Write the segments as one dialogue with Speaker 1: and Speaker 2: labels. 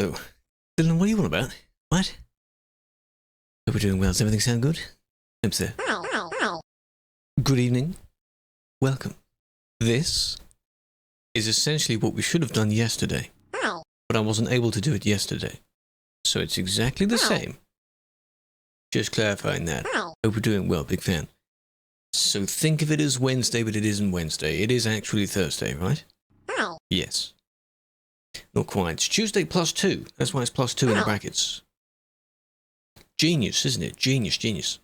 Speaker 1: hello. Dylan, what are you on about? What? Hope we're doing well. Does everything sound good? Hope so. Good evening. Welcome. This is essentially what we should have done yesterday, but I wasn't able to do it yesterday. So it's exactly the same. Just clarifying that. Hope we're doing well, big fan. So think of it as Wednesday, but it isn't Wednesday. It is actually Thursday, right? Yes. Not quite. It's Tuesday +2. That's why it's +2 in the brackets. Genius, isn't it? Genius, genius.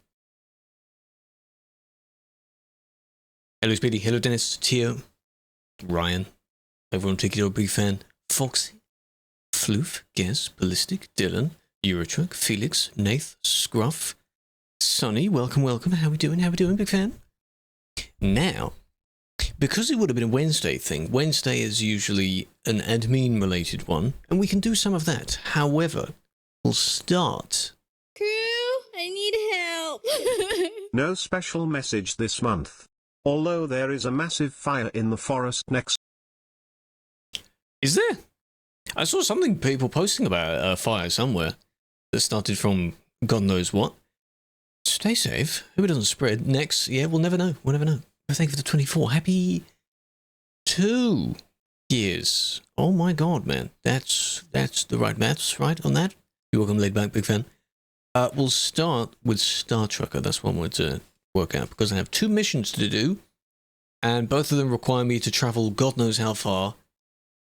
Speaker 1: Hello, Speedy. Hello, Dennis. Tio. Ryan. Everyone take it a big fan. Foxy. Floof. Guess. Ballistic. Dylan. Eurotruck. Felix. Nath. Scruff. Sonny. Welcome, welcome. How we doing? How we doing, big fan? Now, because it would have been a Wednesday thing, Wednesday is usually an admin-related one, and we can do some of that. However, we'll start...
Speaker 2: Crew, I need help.
Speaker 3: No special message this month. Although there is a massive fire in the forest next.
Speaker 1: Is there? I saw something people posting about a fire somewhere that started from God knows what. Stay safe. Hope it doesn't spread. Next, yeah, we'll never know. We'll never know. Thank you for the 24. Happy 2 years. Oh my God, man. That's the right maths, right, on that? You're welcome, laid back, big fan. We'll start with Star Trucker. That's one way to work out, because I have 2 missions to do, and both of them require me to travel God knows how far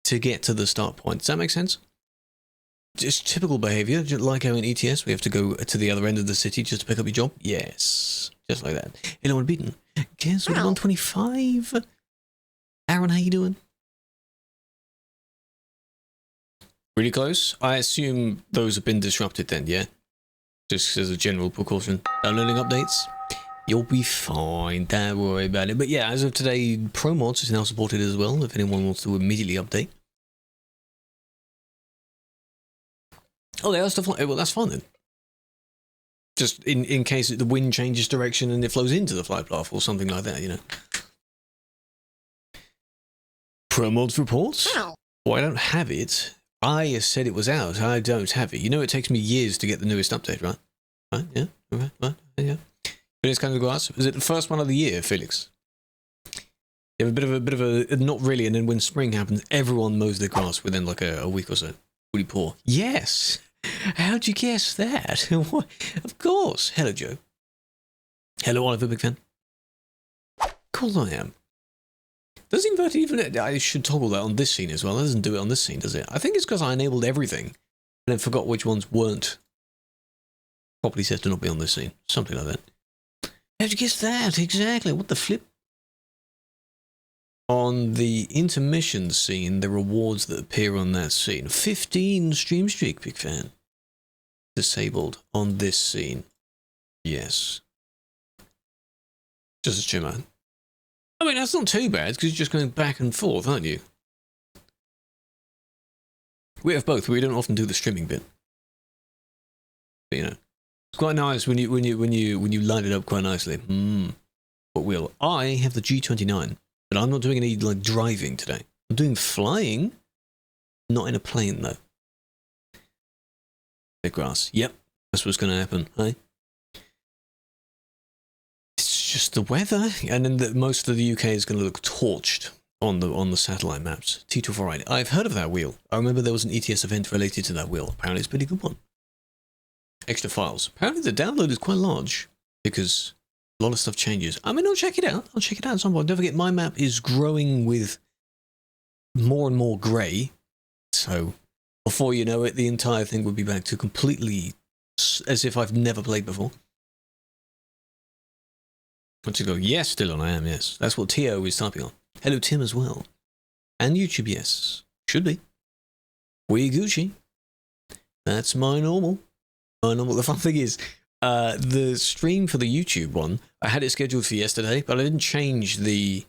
Speaker 1: to get to the start point. Does that make sense? Just typical behavior, just like how in ETS we have to go to the other end of the city just to pick up your job. Yes, just like that. Anyone beaten? Guess what? 125. Aaron, how you doing? Really close. I assume those have been disrupted then, yeah? Just as a general precaution. Downloading updates. You'll be fine. Don't worry about it. But yeah, as of today, Pro Mods is now supported as well, if anyone wants to immediately update. Oh, they are still flying. Well, that's fine then. Just in case the wind changes direction and it flows into the flight path or something like that, you know. Pro Mods reports? Oh, I don't have it. I said it was out. I don't have it. You know it takes me years to get the newest update, right? Right? Yeah? Right? Yeah. But it's kind of grass. Is it the first one of the year, Felix? You have a bit of a not really, and then when spring happens, everyone mows their grass within like a week or so. Pretty poor. Yes. How'd you guess that? Of course. Hello, Joe. Hello, Oliver, big fan. Of course I am. Does invert even... I should toggle that on this scene as well. It doesn't do it on this scene, does it? I think it's because I enabled everything and then forgot which ones weren't properly set to not be on this scene. Something like that. How'd you guess that? Exactly. What the flip? On the intermission scene, the rewards that appear on that scene. 15 stream streak, big fan. Disabled on this scene. Yes. Just a shimmer. I mean, that's not too bad, because you're just going back and forth, aren't you? We have both. We don't often do the streaming bit. But, you know, it's quite nice when you line it up quite nicely. But will I have the G29? But I'm not doing any like driving today. I'm doing flying, not in a plane though. Big grass. Yep, that's what's going to happen. Hey, it's just the weather, and then most of the UK is going to look torched on the satellite maps. T248. I've heard of that wheel. I remember there was an ETS event related to that wheel. Apparently, it's a pretty good one. Extra files. Apparently, the download is quite large because a lot of stuff changes. I mean, I'll check it out. I'll check it out at some point. Don't forget, my map is growing with more and more grey. So, before you know it, the entire thing would be back to completely as if I've never played before. Once you go, yes, Dylan, I am, yes. That's what Tio is typing on. Hello, Tim, as well. And YouTube, yes. Should be. We Gucci. That's my normal. My normal. The fun thing is, the stream for the YouTube one, I had it scheduled for yesterday, but I didn't change the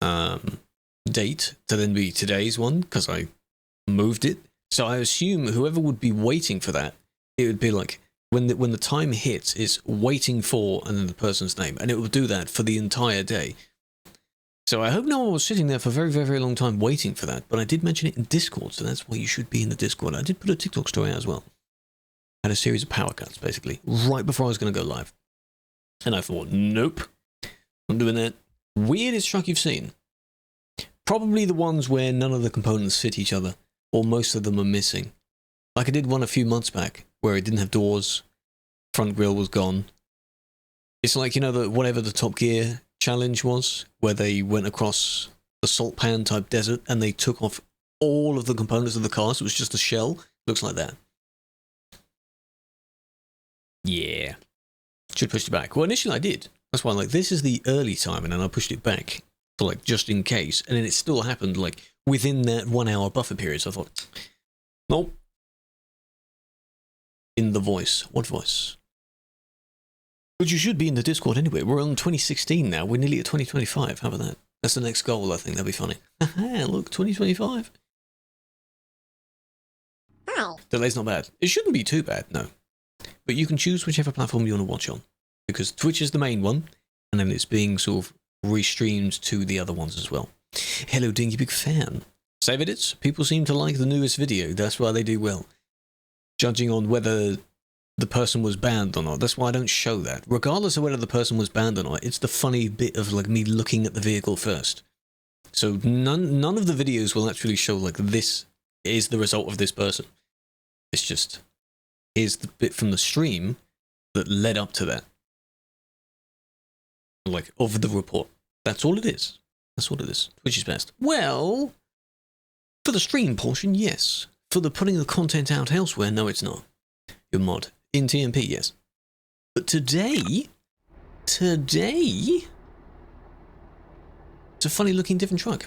Speaker 1: date to then be today's one because I moved it. So I assume whoever would be waiting for that, it would be like when the time hits, it's waiting for and then the person's name, and it will do that for the entire day. So I hope no one was sitting there for a very, very, very long time waiting for that. But I did mention it in Discord, so that's why you should be in the Discord. I did put a TikTok story out as well. I had a series of power cuts, basically, right before I was going to go live. And I thought, nope, I'm doing that. Weirdest truck you've seen? Probably the ones where none of the components fit each other, or most of them are missing. Like I did one a few months back, where it didn't have doors, front grille was gone. It's like, you know, whatever the Top Gear challenge was, where they went across the salt pan type desert and they took off all of the components of the car, so it was just a shell. Looks like that. Yeah. Should push it back. Well, initially I did. That's why I'm like, this is the early time, and then I pushed it back for like just in case, and then it still happened like within that 1 hour buffer period. So I thought, nope. In the voice. What voice? But you should be in the Discord anyway. We're on 2016 now. We're nearly at 2025. How about that? That's the next goal, I think. That'd be funny. Look, 2025.
Speaker 2: Ow.
Speaker 1: Delay's not bad. It shouldn't be too bad, no. But you can choose whichever platform you want to watch on. Because Twitch is the main one, and then it's being sort of restreamed to the other ones as well. Hello, Dingy, big fan. Save edits. People seem to like the newest video. That's why they do well. Judging on whether the person was banned or not. That's why I don't show that. Regardless of whether the person was banned or not, it's the funny bit of like me looking at the vehicle first. So none of the videos will actually show like this is the result of this person. It's just, here's the bit from the stream that led up to that. Like, of the report. That's all it is. That's all it is. Which is best? Well, for the stream portion, yes. For the putting the content out elsewhere, no, it's not. Your mod. In TMP, yes. But today, it's a funny looking different truck.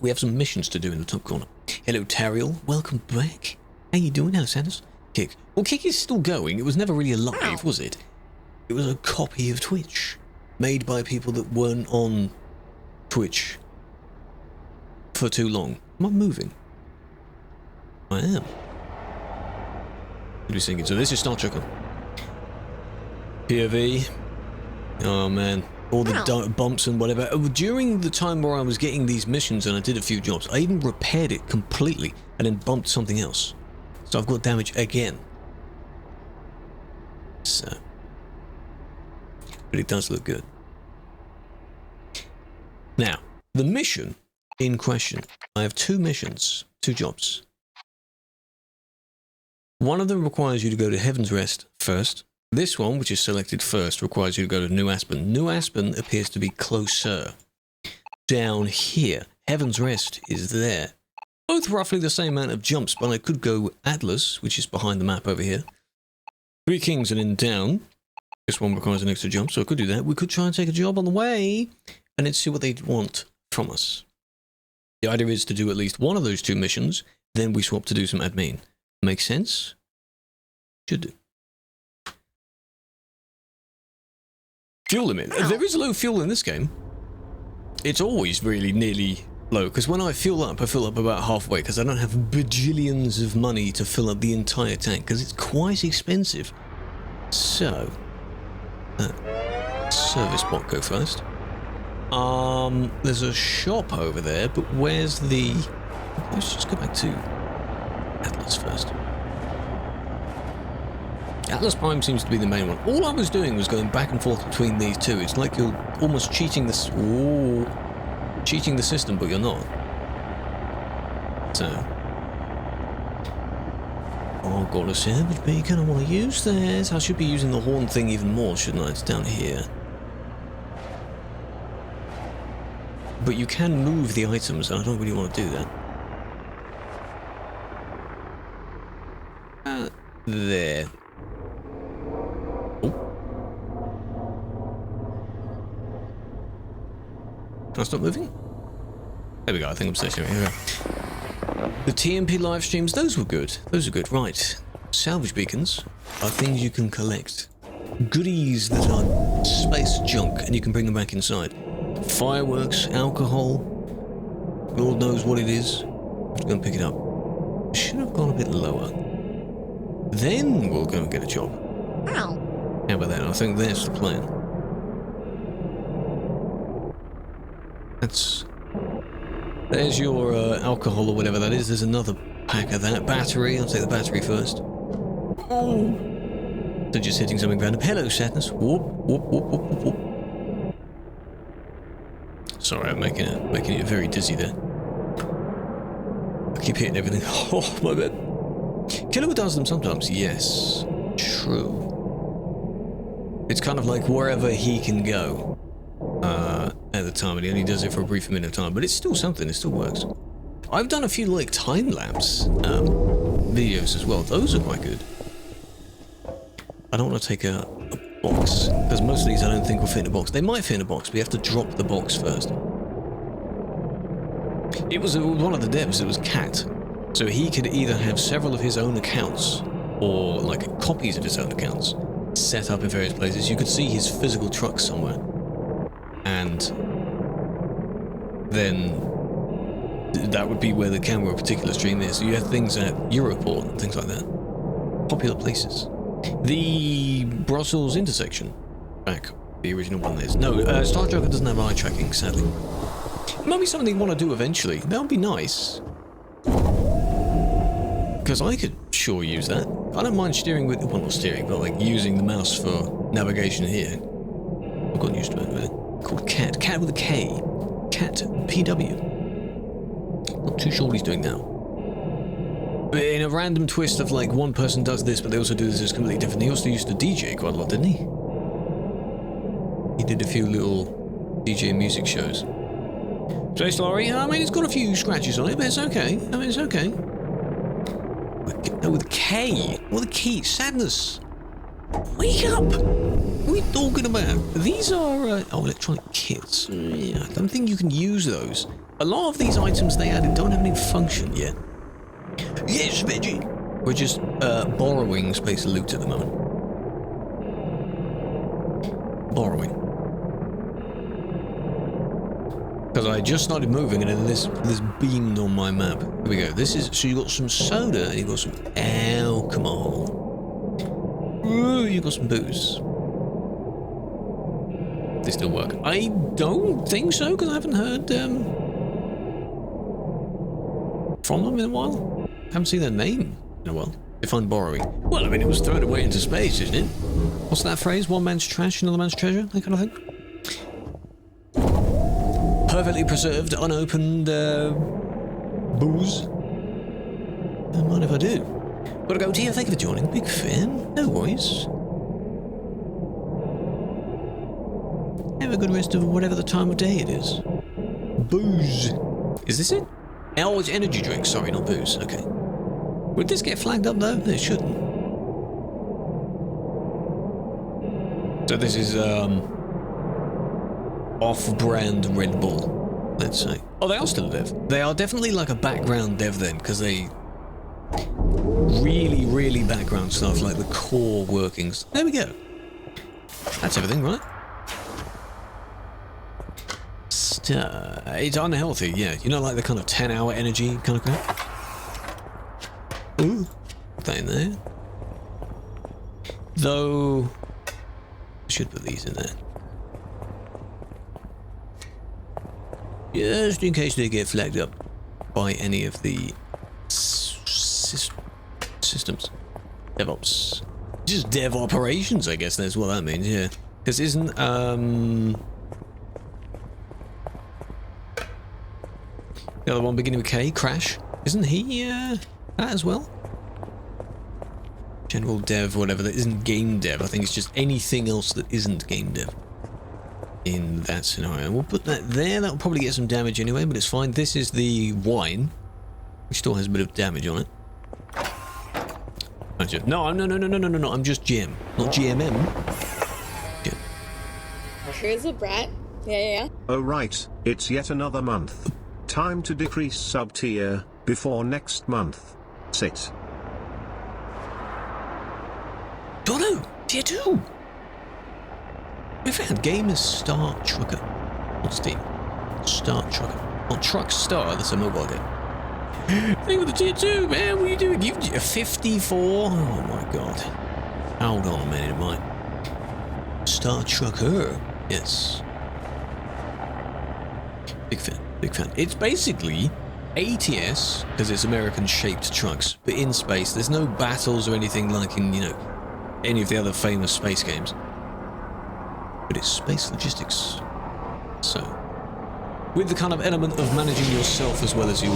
Speaker 1: We have some missions to do in the top corner. Hello, Tariel. Welcome back. How you doing, Hello, Sanders? Kick. Well, Kick is still going. It was never really alive, was it? It was a copy of Twitch. Made by people that weren't on Twitch for too long. Am I moving? I am. What are you thinking? So this is Star Trek. POV. Oh man. All the bumps and whatever. During the time where I was getting these missions and I did a few jobs, I even repaired it completely and then bumped something else. So I've got damage again. So. But it does look good. Now, the mission in question. I have two missions, two jobs. One of them requires you to go to Heaven's Rest first. This one, which is selected first, requires you to go to New Aspen. New Aspen appears to be closer. Down here, Heaven's Rest is there. Both roughly the same amount of jumps, but I could go Atlas, which is behind the map over here. Three Kings and then down. This one requires an extra jump, so I could do that. We could try and take a job on the way, and then see what they want from us. The idea is to do at least one of those two missions, then we swap to do some admin. Make sense? Should do. Fuel limit. There is low fuel in this game. It's always really nearly low, because when I fill up about halfway, because I don't have bajillions of money to fill up the entire tank, because it's quite expensive. So, service bot go first. There's a shop over there, but where's the... Let's just go back to Atlas first. Atlas Prime seems to be the main one. All I was doing was going back and forth between these two. It's like you're almost cheating this. Ooh, cheating the system, but you're not. So, oh, got a savage beacon. I want to use this. I should be using the horn thing even more, shouldn't I? It's down here. But you can move the items, and I don't really want to do that. There. Oh. Can I stop moving? There we go, I think I'm stationary. Here we go. The TMP live streams, those were good. Those are good. Right. Salvage beacons are things you can collect. Goodies that are space junk, and you can bring them back inside. Fireworks, alcohol, Lord knows what it is. I'm just going to pick it up. Should have gone a bit lower. Then we'll go and get a job.
Speaker 2: Ow.
Speaker 1: How about that? I think that's the plan. There's your alcohol or whatever that is. There's another pack of that. Battery. I'll take the battery first. Oh. So just hitting something random. Hello, sadness. Whoop, whoop, whoop, whoop, whoop, whoop. Sorry, I'm making it very dizzy there. I keep hitting everything. Oh, my bad. Killer does them sometimes. Yes. True. It's kind of like wherever he can go at the time, and he only does it for a brief minute of time. But it's still something. It still works. I've done a few like time-lapse videos as well. Those are quite good. I don't want to take a box, because most of these I don't think will fit in a box. They might fit in a box, but you have to drop the box first. It was one of the devs, it was Cat. So he could either have several of his own accounts, or like copies of his own accounts, set up in various places. You could see his physical truck somewhere. And then that would be where the camera particular stream is. So you have things at Europort and things like that. Popular places. The Brussels intersection. Back. The original one is. No, Star Joker doesn't have eye tracking, sadly. It might be something you want to do eventually. That would be nice. Because I could sure use that. I don't mind steering with... Well, not steering, but like using the mouse for navigation here. I've gotten used to it. Called Cat. Cat with a K. Cat PW. Not too sure what he's doing now. In a random twist of like one person does this, but they also do this completely different. He also used to DJ quite a lot, didn't he? He did a few little DJ music shows. Space Lorry, I mean, it's got a few scratches on it, but it's okay. I mean, it's okay. No, with a K. With a key. Sadness. Wake up! What are we talking about? These are, electronic kits. Yeah, I don't think you can use those. A lot of these items they added don't have any function yet. Yes, Veggie! We're just, borrowing space loot at the moment. Borrowing. Because I just started moving and then this beamed on my map. Here we go. This is, so you got some soda and you got some alcohol. Ooh, you got some booze. They still work. I don't think so, because I haven't heard from them in a while. Haven't seen their name in a while. If I'm borrowing. Well, I mean, it was thrown away into space, isn't it? What's that phrase? One man's trash, another man's treasure? That kind of thing? Perfectly preserved, unopened booze. Don't mind if I do. Gotta go, dear. Thank you for joining. Big fan. No worries. Have a good rest of whatever the time of day it is. Booze. Is this it? Oh, it's energy drink. Sorry, not booze. Okay. Would this get flagged up though? No, it shouldn't. So this is off-brand Red Bull, let's say. Oh, they are still a dev. They are definitely like a background dev then, because they really background stuff, like the core workings. There we go. That's everything, right? It's unhealthy, yeah. You know, like the kind of 10-hour energy kind of crap? Ooh, put that in there. Though, I should put these in there. Just in case they get flagged up by any of the systems. DevOps. Just dev operations, I guess that's what that means, yeah. Because isn't, the other one beginning with K, Crash, isn't he, that as well? General dev, whatever, that isn't game dev. I think it's just anything else that isn't game dev. In that scenario. We'll put that there. That'll probably get some damage anyway, but it's fine. This is the wine, which still has a bit of damage on it. No, I'm just GM, not GMM. Jim.
Speaker 2: Here's a brat. Yeah.
Speaker 3: Oh right, it's yet another month. Time to decrease sub-tier, before next month. Sit.
Speaker 1: Dono, tier 2! My fan game is Star Trucker. Not Steam. Star Trucker. Not Truck Star, that's a mobile game. Think with the tier 2, man, what are you doing? You 54? Oh my god. Hold on a minute, mate. Star Trucker. Yes. Big fan, big fan. It's basically ATS, because it's American-shaped trucks, but in space. There's no battles or anything like in, you know, any of the other famous space games. But it's space logistics. So, with the kind of element of managing yourself as well as your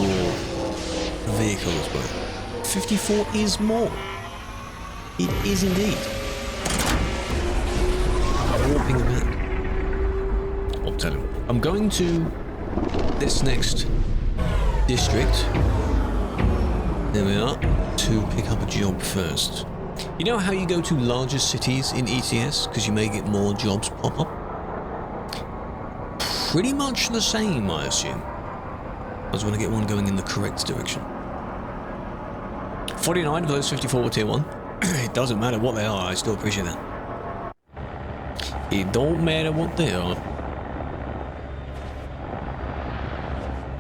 Speaker 1: vehicle as well. 54 is more. It is indeed. Warping about. I'll tell him. I'm going to this next district. There we are. To pick up a job first. You know how you go to larger cities in ETS because you may get more jobs pop up? Pretty much the same, I assume. I just want to get one going in the correct direction. 49 of those 54 were tier 1. It doesn't matter what they are, I still appreciate that. It don't matter what they are.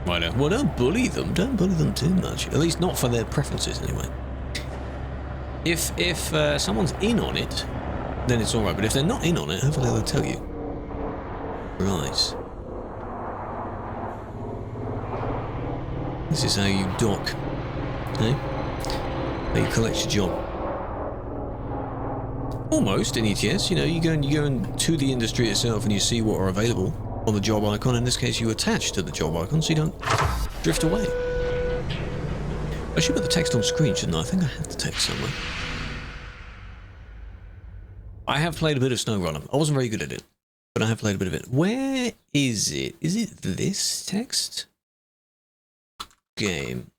Speaker 1: Right, well, don't bully them. Don't bully them too much. At least not for their preferences, anyway. If someone's in on it, then it's alright. But if they're not in on it, hopefully they'll tell you. Right. This is how you dock. Okay? How you collect your job. Almost in ETS, you know, you go into the industry itself and you see what are available on the job icon. In this case, you attach to the job icon so you don't drift away. I should put the text on screen, shouldn't I? I think I have the text somewhere. I have played a bit of SnowRunner. I wasn't very good at it, but I have played a bit of it. Where is it? Is it this text? Game.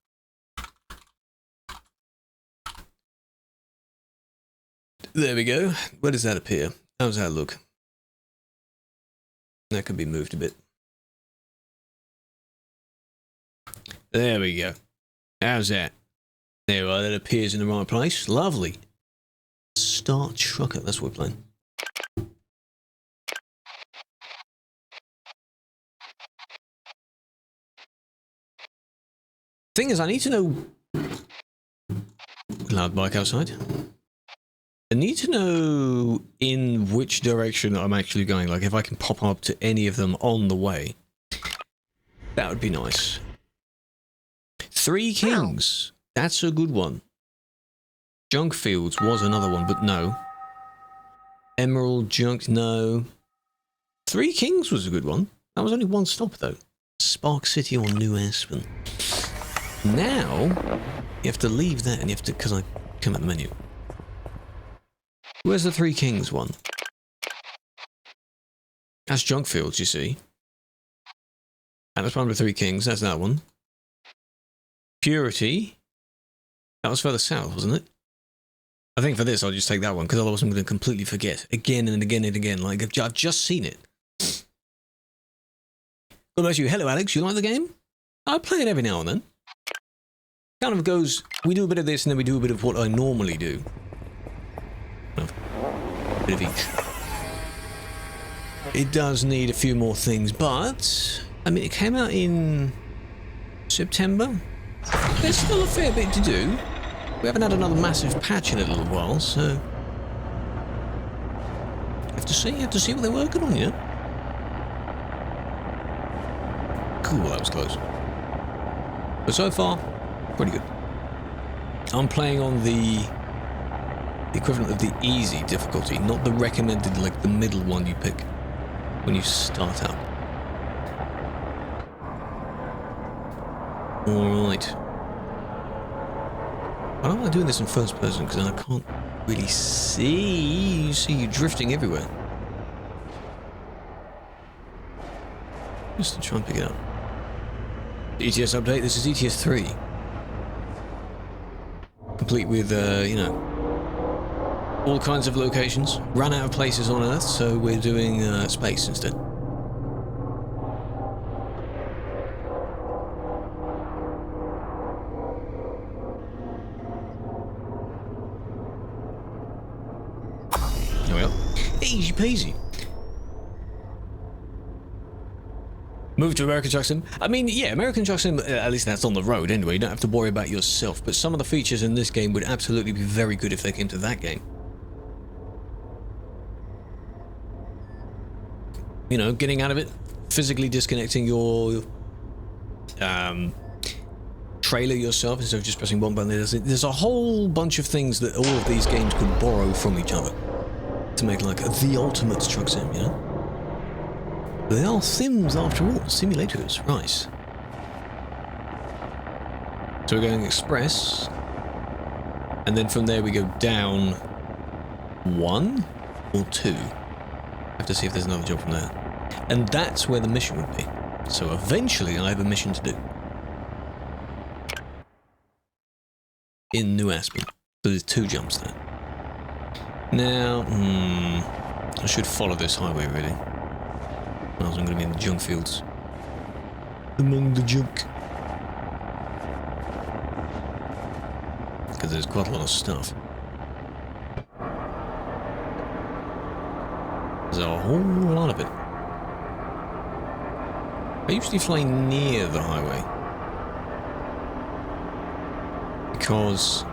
Speaker 1: There we go. Where does that appear? How does that look? That could be moved a bit. There we go. How's that? There we are. That appears in the right place. Lovely. Star Trucker. That's what we're playing. Thing is, I need to know... Loud bike outside. I need to know in which direction I'm actually going. Like, if I can pop up to any of them on the way. That would be nice. Three Kings. That's a good one. Junk Fields was another one, but no. Emerald Junk, no. Three Kings was a good one. That was only one stop, though. Spark City or New Aspen. Now, you have to leave that and you have to... Because I come at the menu. Where's the Three Kings one? That's Junk Fields, you see. And that's one of the Three Kings. That's that one. Purity. That was further south, wasn't it? I think for this, I'll just take that one, because otherwise I'm going to completely forget. Again and again and again. Like, I've just seen it. What about you? Hello, Alex. You like the game? I play it every now and then. Kind of goes, we do a bit of this, and then we do a bit of what I normally do. A bit of each. It does need a few more things, but... I mean, it came out in... September? There's still a fair bit to do. We haven't had another massive patch in a little while, so... Have to see what they're working on, you know? Cool, that was close. But so far, pretty good. I'm playing on the equivalent of the easy difficulty, not the recommended, like the middle one you pick when you start up. Alright. I don't like doing this in first person because I can't really see you drifting everywhere. Just to try and pick it up. ETS update, this is ETS 3. Complete with, you know, all kinds of locations. Run out of places on Earth, so we're doing space instead. Well, easy peasy. Move to American Truck Sim. I mean, yeah, American Truck Sim, at least that's on the road anyway. You don't have to worry about yourself. But some of the features in this game would absolutely be very good if they came to that game. You know, getting out of it physically disconnecting your trailer yourself instead of just pressing one button. There's a whole bunch of things that all of these games could borrow from each other to make like the ultimate truck sim, you know? They are sims after all, simulators, right. So we're going express, and then from there we go down 1 or 2. Have to see if there's another job from there. And that's where the mission would be. So eventually I have a mission to do. In New Aspen. So there's 2 jumps there. Now, I should follow this highway really. Otherwise I'm going to be in the junk fields. Among the junk. Because there's quite a lot of stuff. There's a whole lot of it. I usually fly near the highway. Because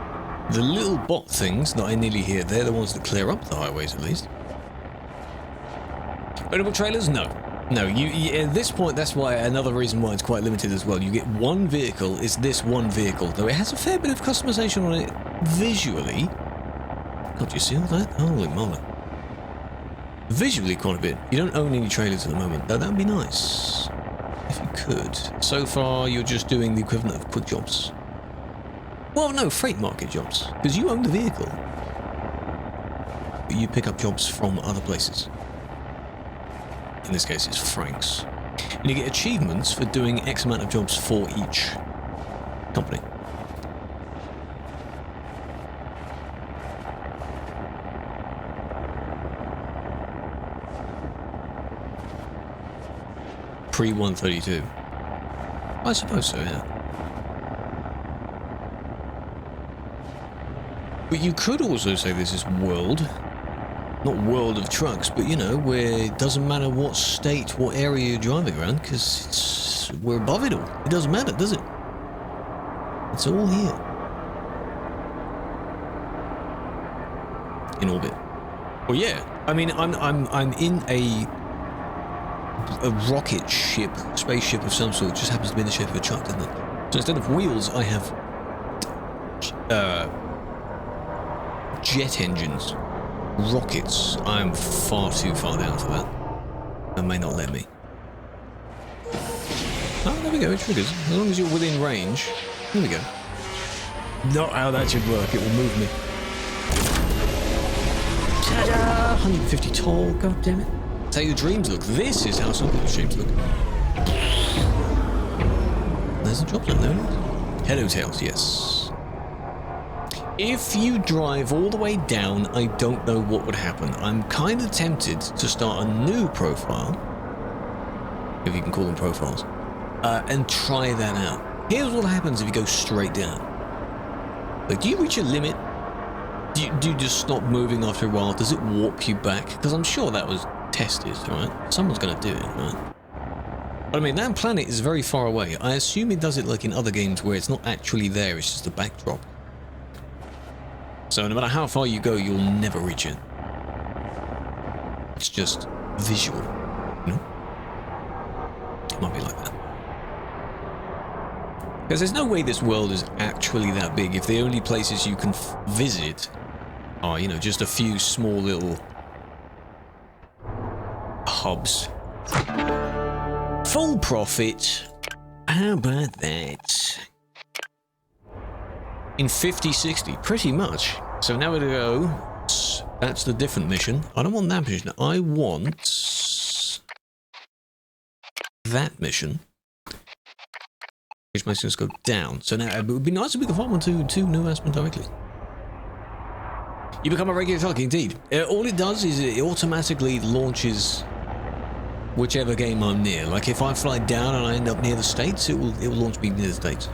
Speaker 1: the little bot things that I nearly hear, they're the ones that clear up the highways at least. Ownable trailers? No. No, at this point, that's why another reason why it's quite limited as well. You get one vehicle, it's this one vehicle, though it has a fair bit of customization on it visually. God, do you see all that? Holy moly. Visually quite a bit. You don't own any trailers at the moment, though that would be nice. If you could. So far, you're just doing the equivalent of quick jobs. Well, no, freight market jobs, because you own the vehicle. But you pick up jobs from other places. In this case, it's Frank's. And you get achievements for doing X amount of jobs for each company. Pre-132. I suppose so, yeah. But you could also say this is world. Not world of trucks, but you know, where it doesn't matter what state, what area you're driving around, because we're above it all. It doesn't matter, does it? It's all here. In orbit. Well, yeah. I mean, I'm in a rocket ship, spaceship of some sort. It just happens to be in the shape of a truck, doesn't it? So instead of wheels, I have jet engines. Rockets. I'm far too far down for that. That may not let me. Oh, there we go, it triggers. As long as you're within range. There we go. Not how that should work, it will move me. Ta-da! 150 tall, god damn it. That's how your dreams look. This is how some people's dreams look. There's a job zone there. Hello, Tails, yes. If you drive all the way down, I don't know what would happen. I'm kind of tempted to start a new profile, if you can call them profiles, and try that out. Here's what happens if you go straight down. Like, do you reach a limit? Do you just stop moving after a while? Does it warp you back? Because I'm sure that was tested, right? Someone's going to do it, right? But I mean, that planet is very far away. I assume it does it like in other games where it's not actually there, it's just a backdrop. So no matter how far you go, you'll never reach it. It's just visual, you know? It might be like that. Because there's no way this world is actually that big if the only places you can visit are, you know, just a few small little hubs. Full profit. How about that? In 50-60, pretty much. So now we go. That's the different mission. I don't want that mission. I want that mission. Which makes us go down. So now it would be nice if we could find one to New Aspen directly. You become a regular truck, indeed. All it does is it automatically launches whichever game I'm near. Like if I fly down and I end up near the States, it will launch me near the States.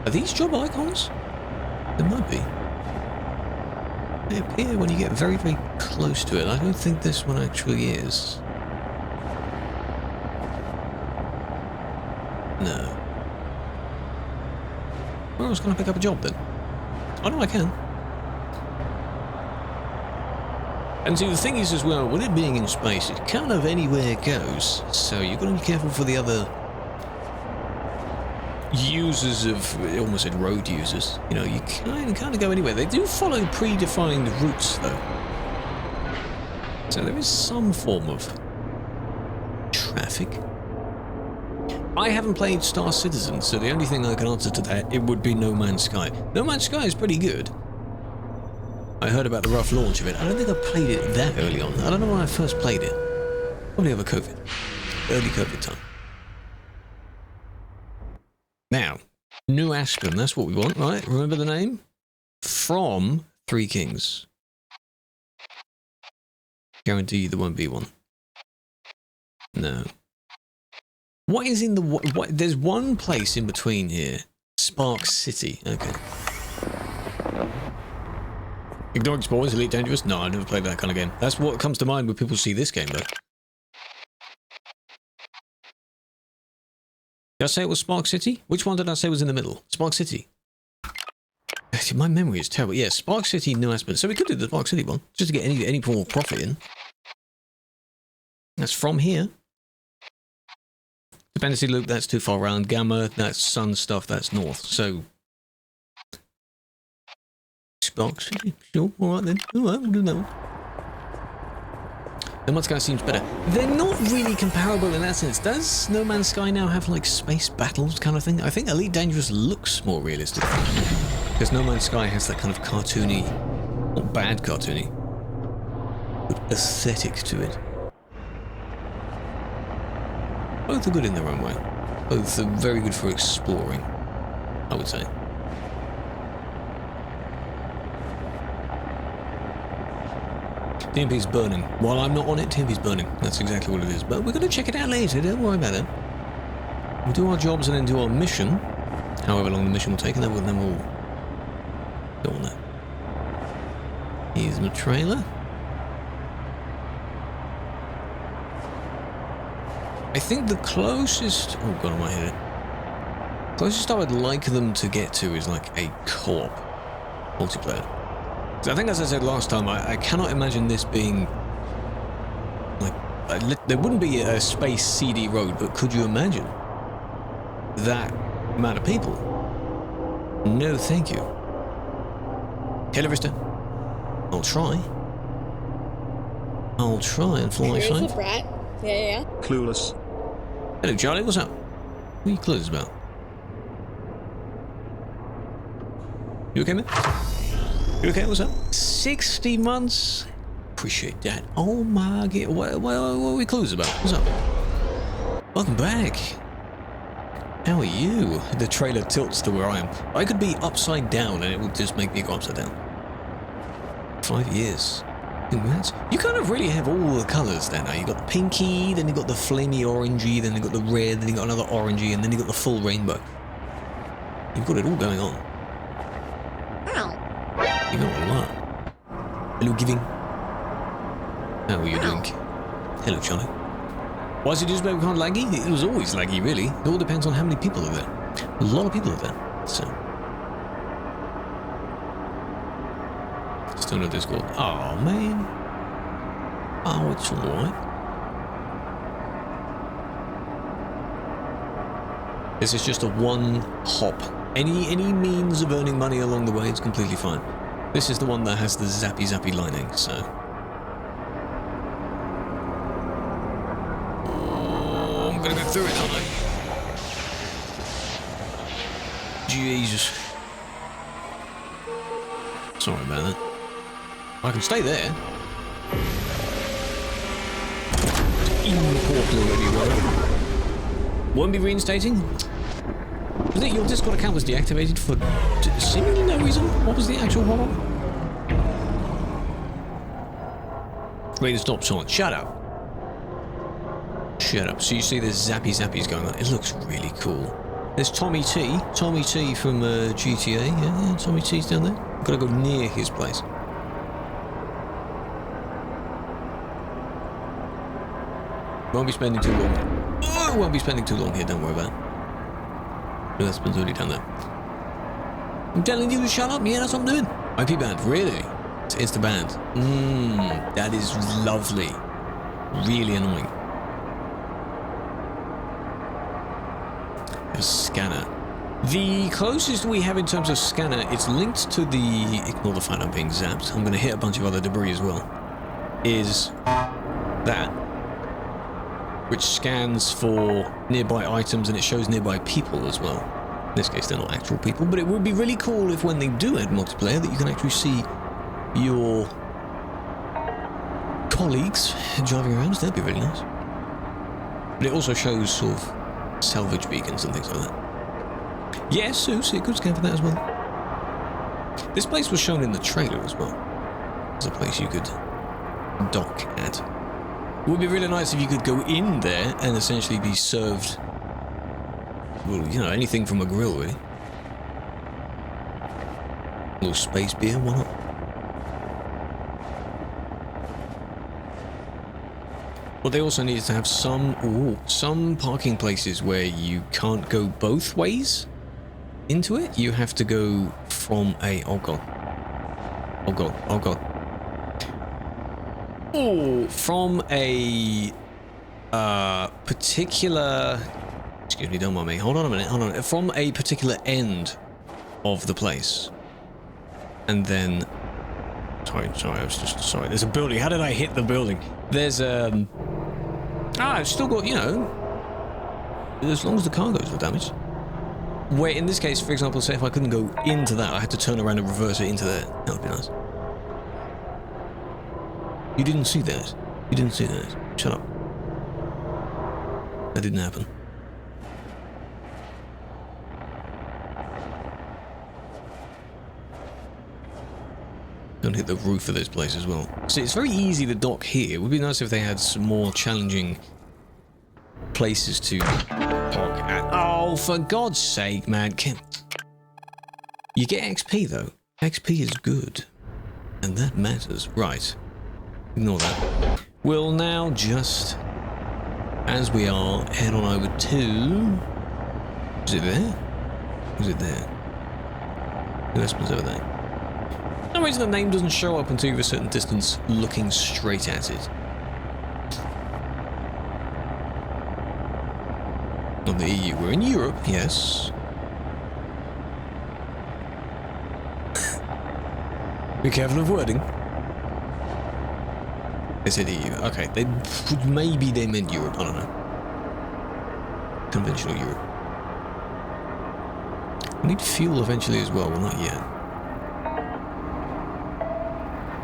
Speaker 1: Are these job icons? They might be. They appear when you get very, very close to it. I don't think this one actually is. No. Where else can I pick up a job then? Oh no, I can. And see, the thing is as well, with it being in space, it's kind of anywhere it goes. So you've got to be careful for the other users of, I almost said road users. You know, you kind of go anywhere. They do follow predefined routes, though. So there is some form of traffic. I haven't played Star Citizen, so the only thing I can answer to that, it would be No Man's Sky. No Man's Sky is pretty good. I heard about the rough launch of it. I don't think I played it that early on. I don't know when I first played it. Probably over COVID. Early COVID time. Now, New Aspen, that's what we want, right? Remember the name? From Three Kings. Guarantee there won't be one. No. What is in the... What, there's one place in between here. Spark City. Okay. Ignoring spoilers, Elite Dangerous? No, I've never played that kind of game. That's what comes to mind when people see this game, though. Did I say it was Spark City? Which one did I say was in the middle? Spark City. My memory is terrible. Yeah, Spark City, New Aspen. So we could do the Spark City one, just to get any form of profit in. That's from here. Dependency loop, that's too far around. Gamma, that's sun stuff, that's north. So... Spark City, sure, alright then. Alright, we'll do that one. No Man's Sky seems better. They're not really comparable in that sense. Does No Man's Sky now have like space battles kind of thing? I think Elite Dangerous looks more realistic. Because No Man's Sky has that kind of cartoony, not bad cartoony, but aesthetic to it. Both are good in their own way. Both are very good for exploring, I would say. TMP's burning. While I'm not on it, TMP's burning. That's exactly what it is. But we're going to check it out later. Don't worry about it. We'll do our jobs and then do our mission. However long the mission will take, and then we'll go on that. Here's my trailer. I think the closest... Oh, God, am I here? Closest I would like them to get to is like a co-op multiplayer. I think, as I said last time, I cannot imagine this being like there wouldn't be a space CD road, but could you imagine that amount of people? No, thank you. Hello, Vista. I'll try and fly
Speaker 2: Here's
Speaker 1: safe.
Speaker 2: a brat. Yeah.
Speaker 3: Clueless.
Speaker 1: Hello, Charlie. What's up? What are you clueless about? You okay, man? You okay? What's up? 60 months? Appreciate that. Oh my god. What are we clues about? What's up? Welcome back. How are you? The trailer tilts to where I am. I could be upside down and it would just make me go upside down. 5 years. Congrats. You kind of really have all the colours there now. You got the pinky, then you got the flamey orangey, then you got the red, then you got another orangey, and then you got the full rainbow. You've got it all going on. You got a lot. Hello, Giving. How are you doing? Hello, Charlie. Why is it just kind of laggy? It was always laggy, really. It all depends on how many people are there. A lot of people are there, so. Still no Discord. Oh, man. Oh, it's alright. This is just a one hop. Any means of earning money along the way is completely fine. This is the one that has the zappy lining, so... Oh, I'm gonna go through it, aren't I? Jesus. Sorry about that. I can stay there. In the portal already, won't be reinstating? Was it your Discord account was deactivated for seemingly no reason? What was the actual problem? Ready to stop, Sean. Shut up. Shut up. So you see there's zappies going on. It looks really cool. There's Tommy T. Tommy T from GTA. Yeah, Tommy T's down there. I've got to go near his place. Won't be spending too long. Oh, won't be spending too long here. Don't worry about it. No, that's been already done that. I'm telling you to shut up. Yeah, that's what I'm doing. IP band, really? It's the band. That is lovely. Really annoying. A scanner. The closest we have in terms of scanner, it's linked to the... Ignore the fact I'm being zapped. I'm going to hit a bunch of other debris as well. Is that. Which scans for nearby items and it shows nearby people as well. In this case, they're not actual people, but it would be really cool if when they do add multiplayer that you can actually see your colleagues driving around. That'd be really nice. But it also shows sort of salvage beacons and things like that. Yes, Zeus, it could scan for that as well. This place was shown in the trailer as well. There's a place you could dock at. It would be really nice if you could go in there and essentially be served, well, you know, anything from a grill, really. A little space beer, why not? But they also needed to have some parking places where you can't go both ways into it. You have to go from a... Oh, God. Oh, God. Oh, God. Oh, from a particular... Excuse me, don't mind me. Hold on a minute. Hold on. From a particular end of the place. And then... Sorry, I was just... Sorry, there's a building. How did I hit the building? There's, I've still got, you know... As long as the cargoes were damaged. Where, in this case, for example, say if I couldn't go into that, I had to turn around and reverse it into there. That would be nice. You didn't see that. You didn't see that. Shut up. That didn't happen. Don't hit the roof of this place as well. See, it's very easy to dock here. It would be nice if they had some more challenging places to park at. Oh, for God's sake, man. You get XP, though. XP is good. And that matters. Right. Ignore that. We'll now just, as we are, head on over to... Is it there? Is it there? Investments over there. For some reason the name doesn't show up until you're a certain distance looking straight at it. Not the EU. We're in Europe, yes. Be careful of wording. They said EU. Okay, maybe they meant Europe. I don't know. Conventional Europe. We need fuel eventually as well. Well, not yet.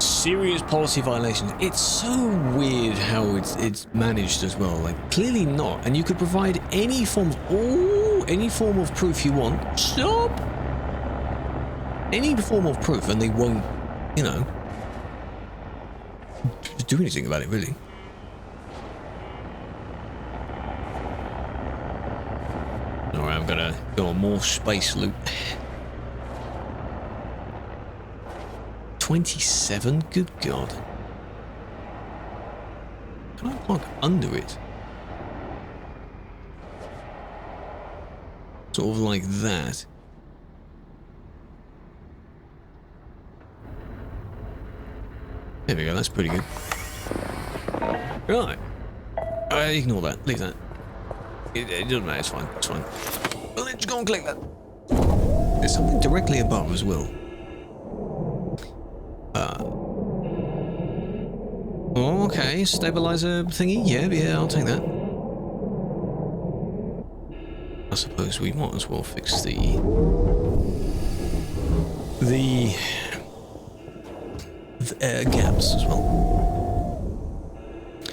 Speaker 1: Serious policy violations. It's so weird how it's managed as well. Like, clearly not. And you could provide any form of proof you want. Stop! Any form of proof and they won't, you know, do anything about it, really. Alright, I'm gonna go on more space loot. 27? Good God. Can I park under it? Sort of like that. There we go, that's pretty good. Right. Ignore that, leave that. It doesn't matter, it's fine, it's fine. Well, let's go and click that. There's something directly above as well. Okay, stabilizer thingy. Yeah, I'll take that. I suppose we might as well fix the gaps as well.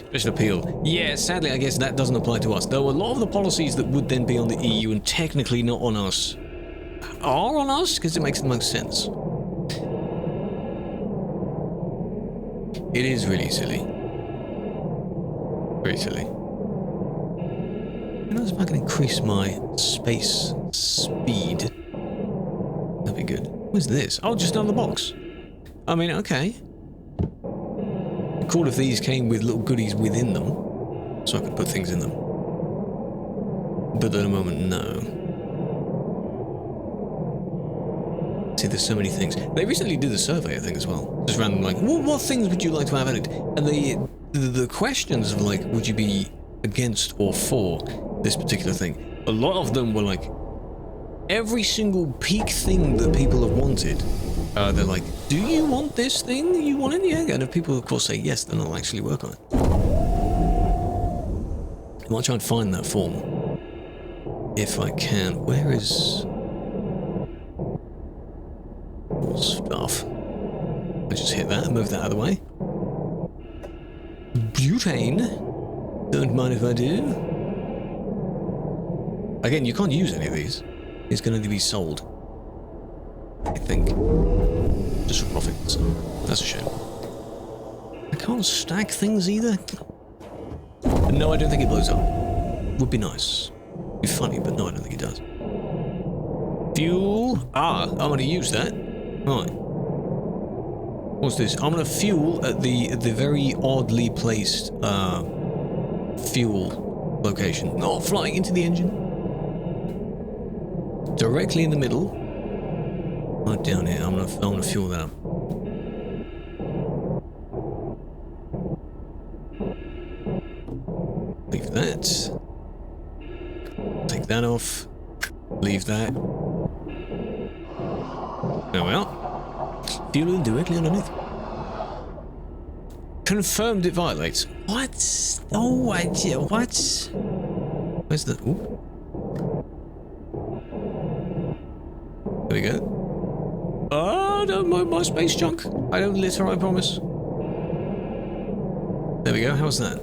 Speaker 1: Special appeal. Yeah, sadly, I guess that doesn't apply to us. Though a lot of the policies that would then be on the EU and technically not on us are on us because it makes the most sense. It is really silly. Very silly. Who knows if I can increase my space speed? That'd be good. What's this? Oh, just down the box. I mean, okay. Cool if these came with little goodies within them, so I could put things in them. But at the moment, no. See, there's so many things. They recently did a survey, I think, as well. Just random, like, what things would you like to have added? And the questions of, like, would you be against or for this particular thing? A lot of them were, like, every single peak thing that people have wanted. They're like, do you want this thing? You want it? Yeah. And if people, of course, say yes, then I'll actually work on it. I might try and find that form. If I can. Where is... stuff. I just hit that and move that out of the way. Butane. Don't mind if I do. Again, you can't use any of these. It's going to be sold. I think. Just for profit, so that's a shame. I can't stack things either. No, I don't think it blows up. Would be nice. Be funny, but no, I don't think it does. Fuel. Ah, I'm going to use that. Right. What's this? I'm gonna fuel at the very oddly placed fuel location. Not flying into the engine. Directly in the middle. Right down here. I'm gonna fuel that up. Leave that. Take that off. Leave that. There we are. Fueling directly underneath. Confirmed it violates. What? Oh, what? Where's the... Ooh. There we go. Oh, don't mind my space junk. I don't litter, I promise. There we go. How's that?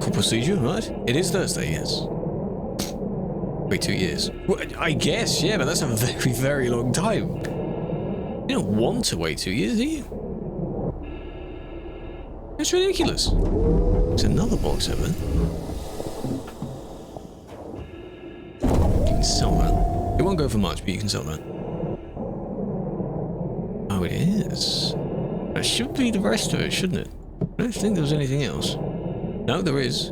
Speaker 1: Cool procedure, right? It is Thursday, yes. Wait 2 years. Well, I guess, yeah, but that's a very, very long time. You don't want to wait 2 years, do you? It's ridiculous. There's another box over there. You can sell that. It won't go for much, but you can sell that. Oh, it is. That should be the rest of it, shouldn't it? I don't think there was anything else. No, there is.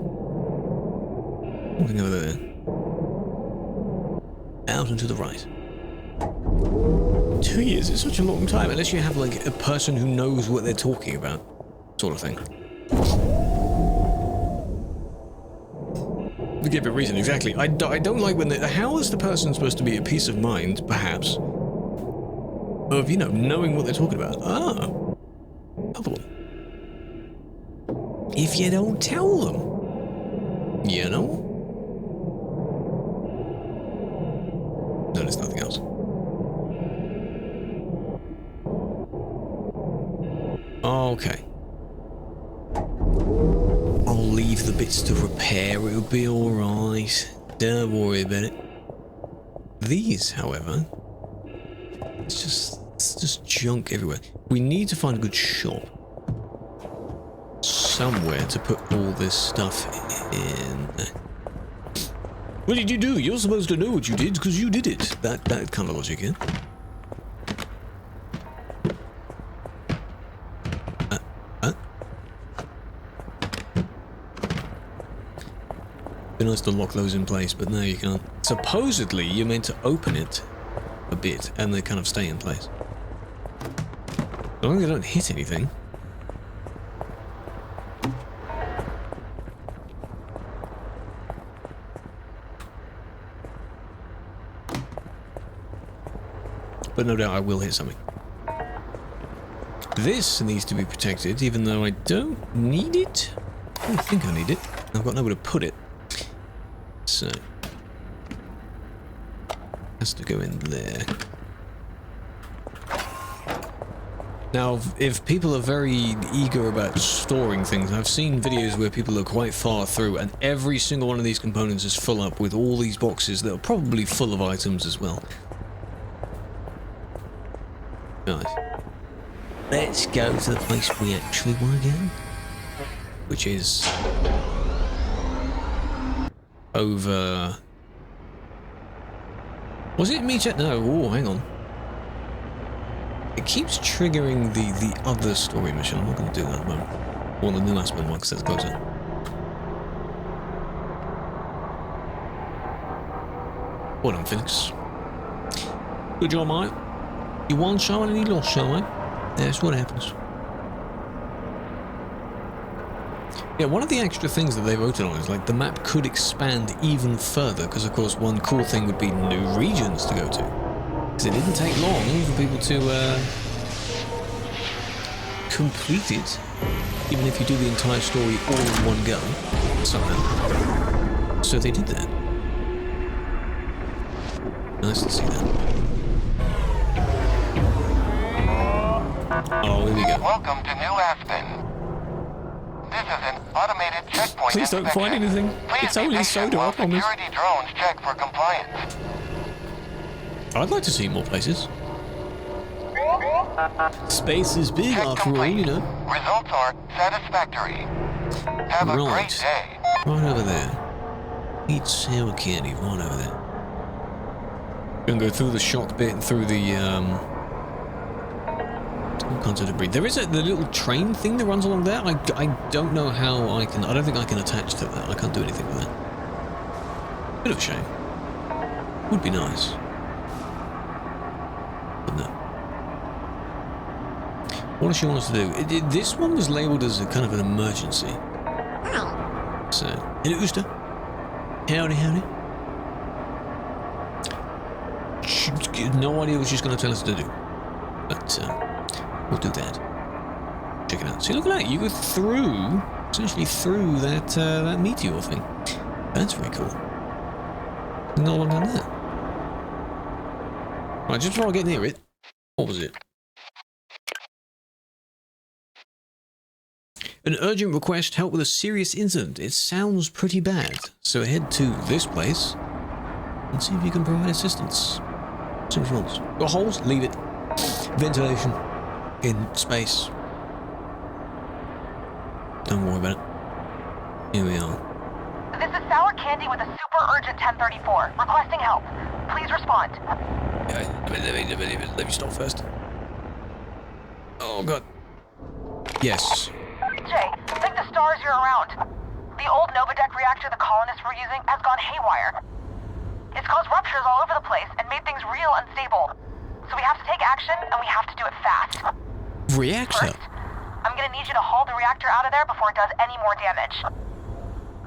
Speaker 1: Something over there. Out and to the right. 2 years is such a long time, unless you have, like, a person who knows what they're talking about, sort of thing. To give a reason, exactly. I don't like when how is the person supposed to be at peace of mind, perhaps, of, you know, knowing what they're talking about? Ah, another one. If you don't tell them, you know? No, there's nothing else. Okay. I'll leave the bits to repair, it'll be alright. Don't worry about it. These, however, it's just junk everywhere. We need to find a good shop. Somewhere to put all this stuff in. What did you do? You're supposed to know what you did because you did it. That kind of logic, yeah? Be nice to lock those in place, but no, you can't. Supposedly, you're meant to open it a bit, and they kind of stay in place. As long as they don't hit anything. But no doubt I will hit something. This needs to be protected, even though I don't need it. I don't think I need it. I've got nowhere to put it. So, has to go in there. Now, if people are very eager about storing things, I've seen videos where people are quite far through and every single one of these components is full up with all these boxes that are probably full of items as well. Right. Let's go to the place we actually want to go, which is over... Was it me check? No, oh, hang on. It keeps triggering the other story mission. I'm not going to do that at the moment. Or the new Aspen one, because that's closer. Well done, Phoenix. Good job, mate. You won some and you lost some, eh? That's what happens. Yeah, one of the extra things that they voted on is like the map could expand even further because, of course, one cool thing would be new regions to go to. Because it didn't take long for people to complete it, even if you do the entire story all in one go, somehow. So they did that. Nice to see that. Oh, here we go.
Speaker 4: Welcome to New Aspen. This is an automated checkpoint.
Speaker 1: Please don't find anything.
Speaker 4: Please
Speaker 1: It's only soda, I promise.
Speaker 4: security drones check for compliance.
Speaker 1: I'd like to see more places. Space is big
Speaker 4: Check
Speaker 1: after all,
Speaker 4: complete.
Speaker 1: you know.
Speaker 4: Results are satisfactory. Have a
Speaker 1: Right.
Speaker 4: great day.
Speaker 1: Right over there. Eat sour candy right over there. Gonna go through the shock bit and through the all kinds of debris. There is the little train thing that runs along there. I don't know how I don't think I can attach to that. I can't do anything with that. Bit of a shame. Would be nice. But no. What does she want us to do? This one was labelled as a kind of an emergency. So, hello, Ooster. Howdy, howdy. No idea what she's going to tell us to do. But, we'll do that. Check it out. See, look at that. You go through, essentially through that meteor thing. That's very cool. No one done that. Right, just before I get near it, what was it? An urgent request, help with a serious incident. It sounds pretty bad. So head to this place and see if you can provide assistance. See what wants. Got holes? Leave it. Ventilation. In space. Don't worry about it. Here we are.
Speaker 5: This is Sour Candy with a super urgent 1034. Requesting help. Please respond.
Speaker 1: Let me stop first. Oh, God. Yes.
Speaker 5: Jay, think the stars you're around. The old Novadeck reactor the colonists were using has gone haywire. It's caused ruptures all over the place and made things real unstable. So we have to take action, and we have to do it fast.
Speaker 1: Reactor?
Speaker 5: First, I'm gonna need you to haul the reactor out of there before it does any more damage.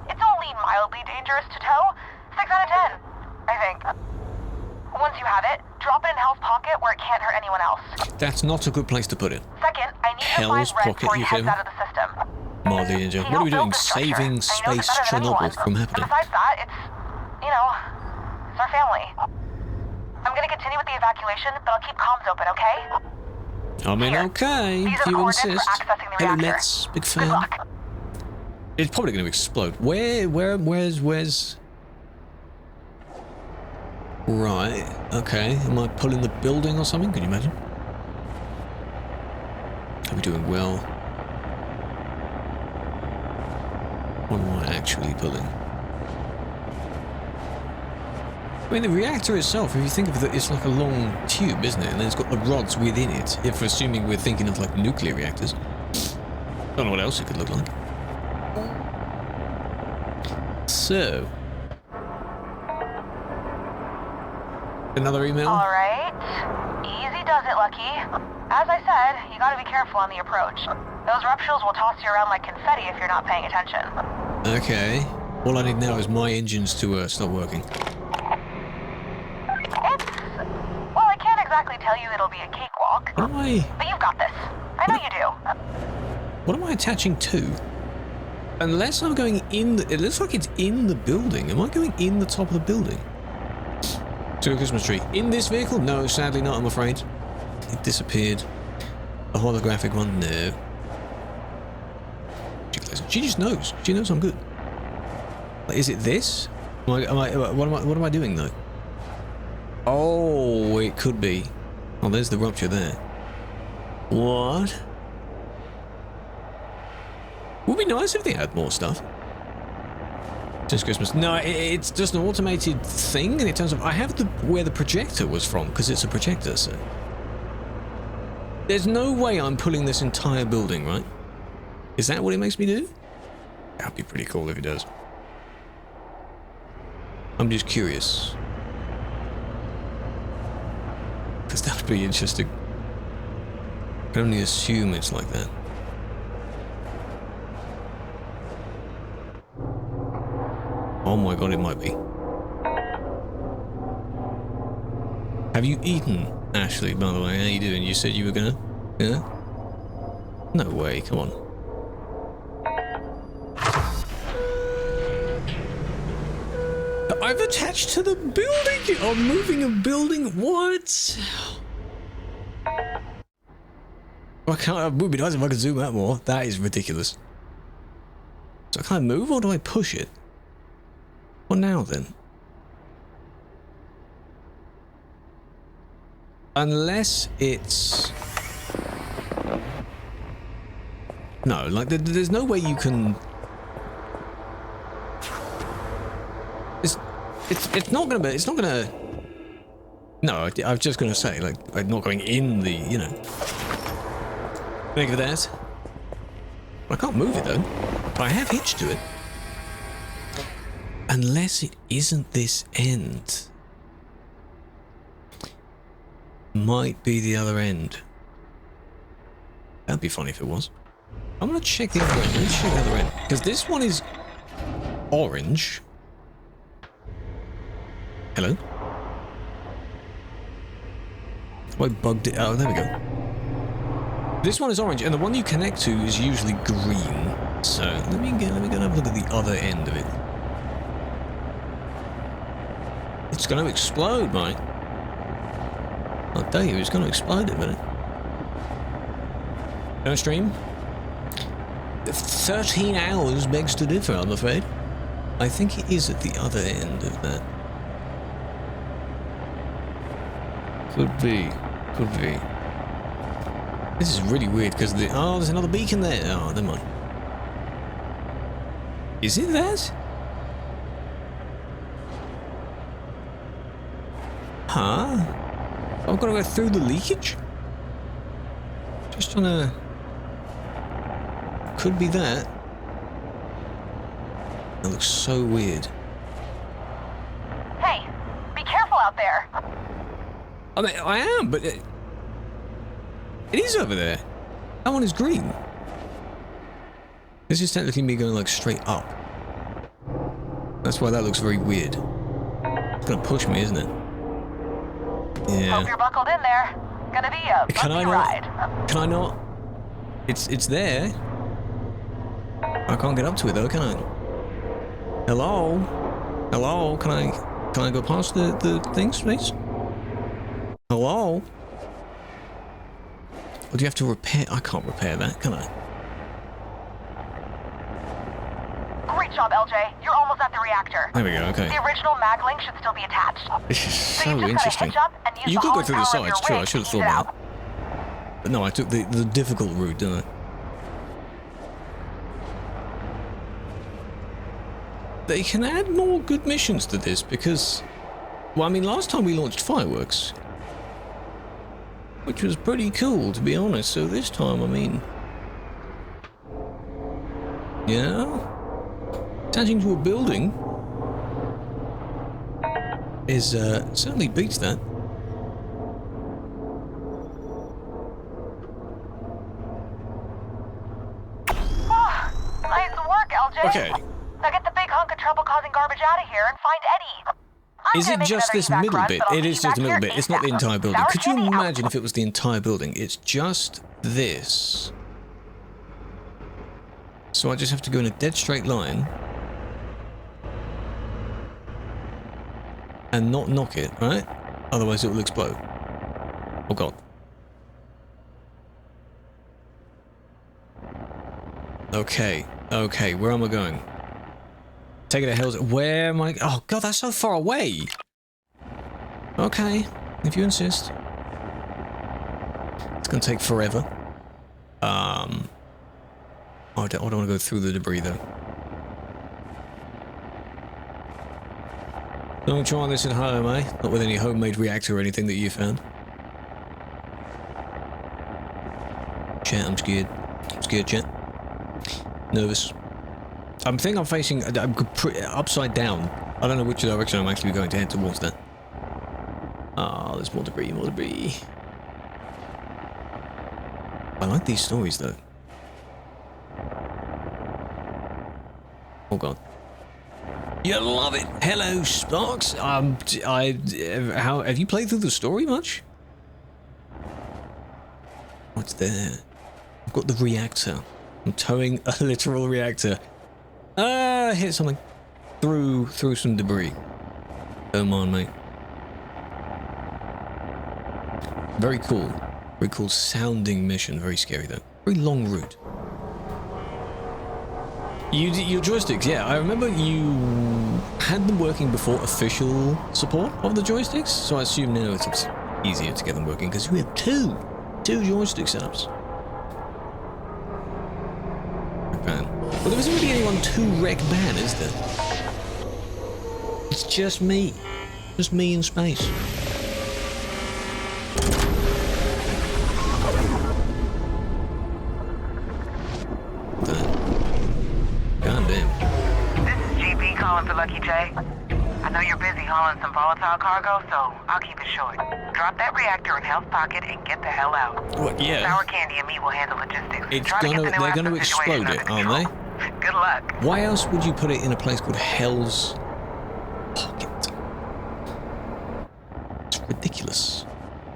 Speaker 5: It's only mildly dangerous to tow. 6 out of 10, I think. Once you have it, drop it in Hell's Pocket where it can't hurt anyone else.
Speaker 1: That's not a good place to put it.
Speaker 5: Second, I need you to
Speaker 1: Hell's
Speaker 5: find Red
Speaker 1: Pocket,
Speaker 5: before he
Speaker 1: you
Speaker 5: heads
Speaker 1: say?
Speaker 5: out of the system.
Speaker 1: Mildly injured. What are we doing? Saving space Chernobyl from happening?
Speaker 5: And besides that, it's, you know, it's our family. I'm gonna continue with the evacuation, but I'll keep comms open, okay?
Speaker 1: I mean,
Speaker 5: Here.
Speaker 1: okay,
Speaker 5: These
Speaker 1: if
Speaker 5: are
Speaker 1: you
Speaker 5: coordinates
Speaker 1: insist.
Speaker 5: for accessing the
Speaker 1: Hello,
Speaker 5: reactor.
Speaker 1: Let's. Big
Speaker 5: Good
Speaker 1: fan.
Speaker 5: luck.
Speaker 1: It's probably going to explode. Where's... Right, okay. Am I pulling the building or something? Can you imagine? Are we doing well? What am I actually pulling? I mean, the reactor itself, if you think of it, it's like a long tube, isn't it? And then it's got the rods within it, if we're assuming we're thinking of like nuclear reactors. Don't know what else it could look like. So. Another email?
Speaker 5: Alright. Easy does it, Lucky. As I said, you gotta be careful on the approach. Those ruptures will toss you around like confetti if you're not paying attention.
Speaker 1: Okay. All I need now is my engines to stop working.
Speaker 5: Well, I can't exactly tell you it'll be a cakewalk.
Speaker 1: What am I...
Speaker 5: But you've got this. I know you do.
Speaker 1: What am I attaching to? Unless I'm going in... It looks like it's in the building. Am I going in the top of the building? To a Christmas tree. In this vehicle? No, sadly not, I'm afraid. It disappeared. A holographic one? No. She just knows. She knows I'm good. Like, is it this? What am I doing, though? Oh, it could be. Oh, there's the rupture there. What? Would be nice if they had more stuff. Since Christmas. No, it's just an automated thing, and in terms of I have where the projector was from, because it's a projector, so. There's no way I'm pulling this entire building, right? Is that what it makes me do? That'd be pretty cool if it does. I'm just curious. because that would be interesting. I can only assume it's like that. Oh my god, it might be. Have you eaten, Ashley, by the way? How you doing? You said you were gonna... Yeah? No way, come on. I've attached to the building! I'm moving a building? What? I can't... It would be nice if I could zoom out more. That is ridiculous. So can I move or do I push it? What now then? Unless it's... No, like there's no way you can... It's not gonna be... It's not gonna... No, I was just gonna say, like, I'm not going in the, you know... Think of that. I can't move it though. But I have hitched to it. Unless it isn't this end. Might be the other end. That'd be funny if it was. I'm gonna check the other end. Let's check the other end. Because this one is orange. Hello? I bugged it. Oh, there we go. This one is orange, and the one you connect to is usually green. So let me go and have a look at the other end of it. It's going to explode, mate. I tell you, it's going to explode in a minute. Don't stream. 13 hours begs to differ, I'm afraid. I think it is at the other end of that. Could be. Could be. This is really weird because the... Oh, there's another beacon there. Oh, never mind. Is it that? Huh? I've got to go through the leakage? Just trying to... Could be that. That looks so weird.
Speaker 5: Hey, be careful out there.
Speaker 1: I mean, I am, but... It is over there. That one is green. This is technically me going like straight up. That's why that looks very weird. It's gonna push me, isn't it? Yeah.
Speaker 5: Hope you're buckled in there. Gonna be a bumpy ride.
Speaker 1: Can I not? It's there. I can't get up to it though, can I? Hello? Hello? Can I go past the things, please? Hello? Or do you have to repair? I can't repair that, can I?
Speaker 5: Great job, LJ. You're almost at the reactor.
Speaker 1: There we go, okay.
Speaker 5: The original mag link should still be attached.
Speaker 1: This is
Speaker 5: So
Speaker 1: so
Speaker 5: you just
Speaker 1: interesting.
Speaker 5: gotta hitch up and use
Speaker 1: You
Speaker 5: the
Speaker 1: could go through the
Speaker 5: hauling power of
Speaker 1: sides,
Speaker 5: your
Speaker 1: true, I
Speaker 5: rig
Speaker 1: should have
Speaker 5: to
Speaker 1: thought
Speaker 5: ease it
Speaker 1: that.
Speaker 5: out.
Speaker 1: But no, I took the difficult route, didn't I? They can add more good missions to this because... Well, I mean, last time we launched fireworks. Which was pretty cool, to be honest, so this time, I mean... Yeah? Attaching to a building... is, certainly beats that.
Speaker 5: Nice work, LJ.
Speaker 1: Okay.
Speaker 5: Now get the big hunk of trouble-causing garbage out of here and find Eddie. I'm
Speaker 1: Is
Speaker 5: gonna
Speaker 1: it
Speaker 5: make
Speaker 1: just
Speaker 5: another
Speaker 1: this
Speaker 5: evac
Speaker 1: middle
Speaker 5: run,
Speaker 1: bit?
Speaker 5: but I'll
Speaker 1: It
Speaker 5: meet
Speaker 1: is
Speaker 5: you
Speaker 1: just the
Speaker 5: back
Speaker 1: middle
Speaker 5: here
Speaker 1: bit. It's not the
Speaker 5: ASAP.
Speaker 1: entire building.
Speaker 5: Sour
Speaker 1: Could you
Speaker 5: candy out.
Speaker 1: imagine if it was the entire building? It's just this. So I just have to go in a dead straight line. And not knock it, right? Otherwise it will explode. Oh god. Okay, okay, where am I going? Take it to hell's... Where am I... Oh god, that's so far away! Okay, if you insist. It's gonna take forever. Oh, I don't want to go through the debris though. Don't try this at home, eh? Not with any homemade reactor or anything that you found. Chat, I'm scared. I'm scared, chat. Nervous. I think I'm facing... I'm upside down. I don't know which direction I'm actually going to head towards that. Ah, there's more debris, more debris. I like these stories, though. Oh, God. You love it! Hello, Sparks! How have you played through the story much? What's there? I've got the reactor. I'm towing a literal reactor. Hit something. Through some debris. Don't mind, mate. Very cool. Very cool sounding mission. Very scary, though. Very long route. Your joysticks, yeah. I remember you had them working before official support of the joysticks, so I assume now it's easier to get them working because we have two joystick setups. Ban. Well, there isn't really anyone to wreck ban, is there? It's just me. Just me in space. God damn.
Speaker 5: This is GB calling for Lucky J. I know you're busy hauling some volatile cargo, so I'll keep it short. Drop that reactor in Hell's Pocket and get the hell out.
Speaker 1: What? Yeah.
Speaker 5: Sour Candy and me will handle logistics.
Speaker 1: They're gonna explode it, aren't they?
Speaker 5: Good luck.
Speaker 1: Why else would you put it in a place called Hell's Pocket? It's ridiculous.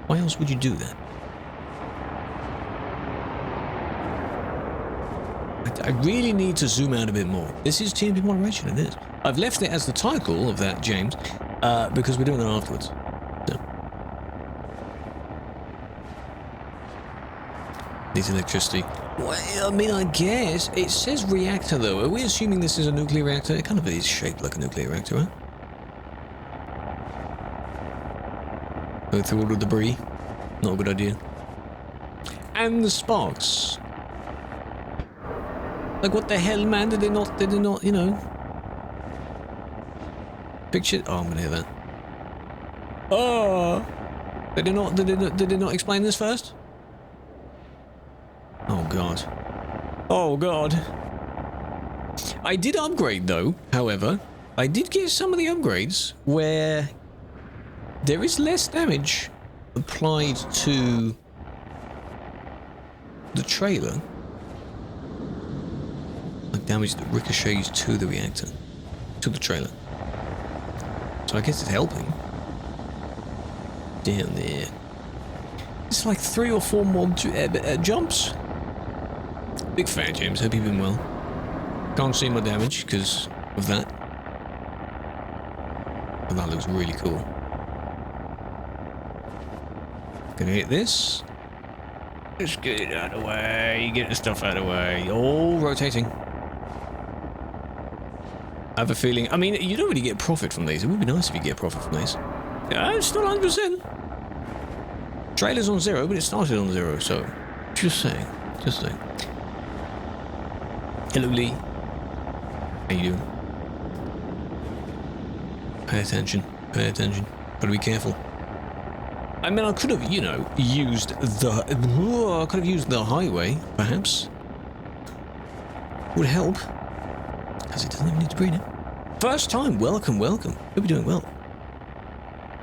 Speaker 1: Why else would you do that? I really need to zoom out a bit more. This is TMP moderation, it is. I've left it as the title of that, James, because we're doing that afterwards. So. Needs electricity. Well, I mean, I guess. It says reactor, though. Are we assuming this is a nuclear reactor? It kind of is shaped like a nuclear reactor, right? Go through all the debris. Not a good idea. And the sparks. Like, what the hell, man? Did they not, you know? Picture. Oh, I'm gonna hear that. Oh! Did they not explain this first? Oh, God. Oh, God. I did upgrade, though, however. I did get some of the upgrades where there is less damage applied to the trailer. Like damage that ricochets to the reactor. To the trailer. So I guess it's helping. Down there. It's like 3 or 4 more jumps. Big fan, James. Hope you've been well. Can't see my damage because of that. But that looks really cool. Gonna hit this. Let's get it out of the way. Get the stuff out of the way. All rotating. I have a feeling. I mean, you don't really get profit from these. It would be nice if you get profit from these. Yeah, it's still 100%. Trailer's on 0, but it started on 0, so just saying. Just saying. Hello, Lee. How you doing? Pay attention. Pay attention. Gotta be careful. I mean, I could have, you know, used the... I could have used the highway, perhaps. Would help. Because it doesn't even need to breathe it. First time, welcome, welcome. Hope you're doing well.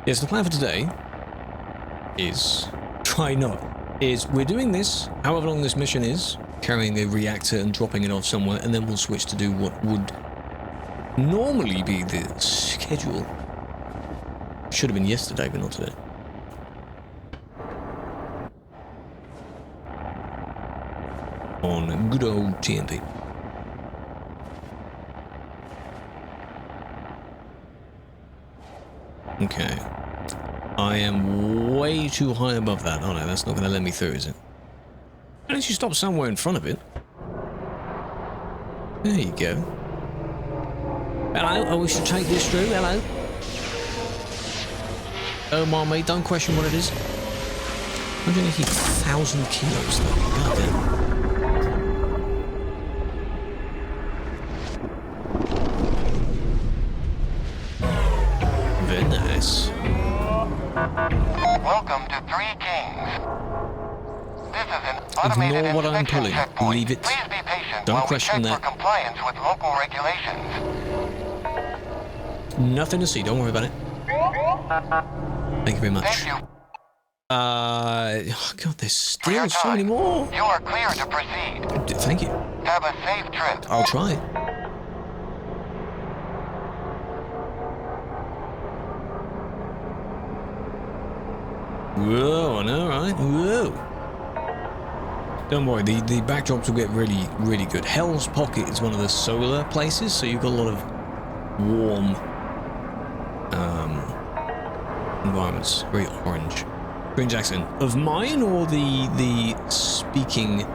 Speaker 1: Yes, the plan for today is... we're doing this, however long this mission is, carrying a reactor and dropping it off somewhere, and then we'll switch to do what would normally be the schedule. Should have been yesterday, but not today. On good old TNT. Okay. I am way too high above that. Oh no, that's not going to let me through, is it? Unless you stop somewhere in front of it. There you go. Hello, oh, we should take this through. Hello. Oh my mate, don't question what it is. 180,000 kilos though. God damn. Very nice.
Speaker 4: Welcome to Three Kings. This is an automated
Speaker 1: Ignore what I'm
Speaker 4: inspection
Speaker 1: pulling.
Speaker 4: checkpoint.
Speaker 1: Leave it.
Speaker 4: Please be patient
Speaker 1: Don't
Speaker 4: while
Speaker 1: question
Speaker 4: we check
Speaker 1: that.
Speaker 4: for compliance with local regulations.
Speaker 1: Nothing to see. Don't worry about it. Thank you very much.
Speaker 4: Thank you.
Speaker 1: Oh God, there's still
Speaker 4: Priyanka,
Speaker 1: so many more.
Speaker 4: You are clear to proceed.
Speaker 1: Thank you.
Speaker 4: Have a safe trip.
Speaker 1: I'll try. Whoa, I know, right? Whoa. Don't worry, the backdrops will get really, really good. Hell's Pocket is one of the solar places, so you've got a lot of warm environments. Very orange. Cringe accent of mine or the speaking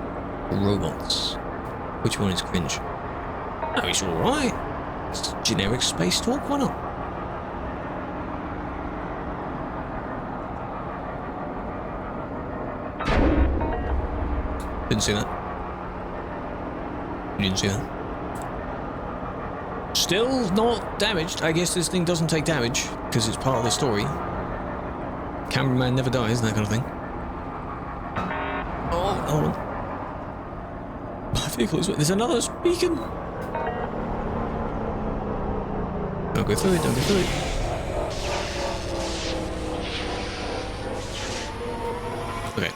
Speaker 1: robots? Which one is cringe? Oh, it's all right. It's generic space talk. Why not? Didn't see that. You didn't see that. Still not damaged. I guess this thing doesn't take damage because it's part of the story. Cameraman never dies, that kind of thing. Oh, hold on. My vehicle is... There's another beacon. Don't go through it, don't go through it. Okay.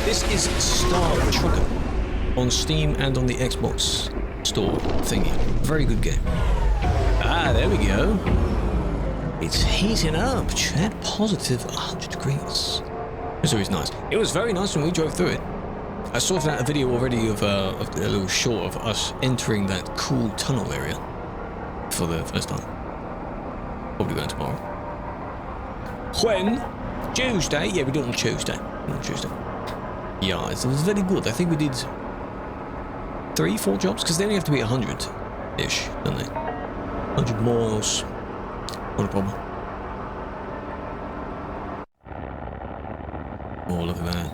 Speaker 1: This is Star Trucker on Steam and on the Xbox store thingy. Very good game. Ah, there we go. It's heating up. Chat positive 100 degrees. It's always nice. It was very nice when we drove through it. I sorted out a video already of a little short of us entering that cool tunnel area for the first time. Probably going tomorrow. When? Tuesday? Yeah, we do it on Tuesday. On Tuesday. Yeah, it was very good. I think we did 3-4 jobs because they only have to be 100-ish, don't they? 100 miles. Not a problem. Oh, look at that.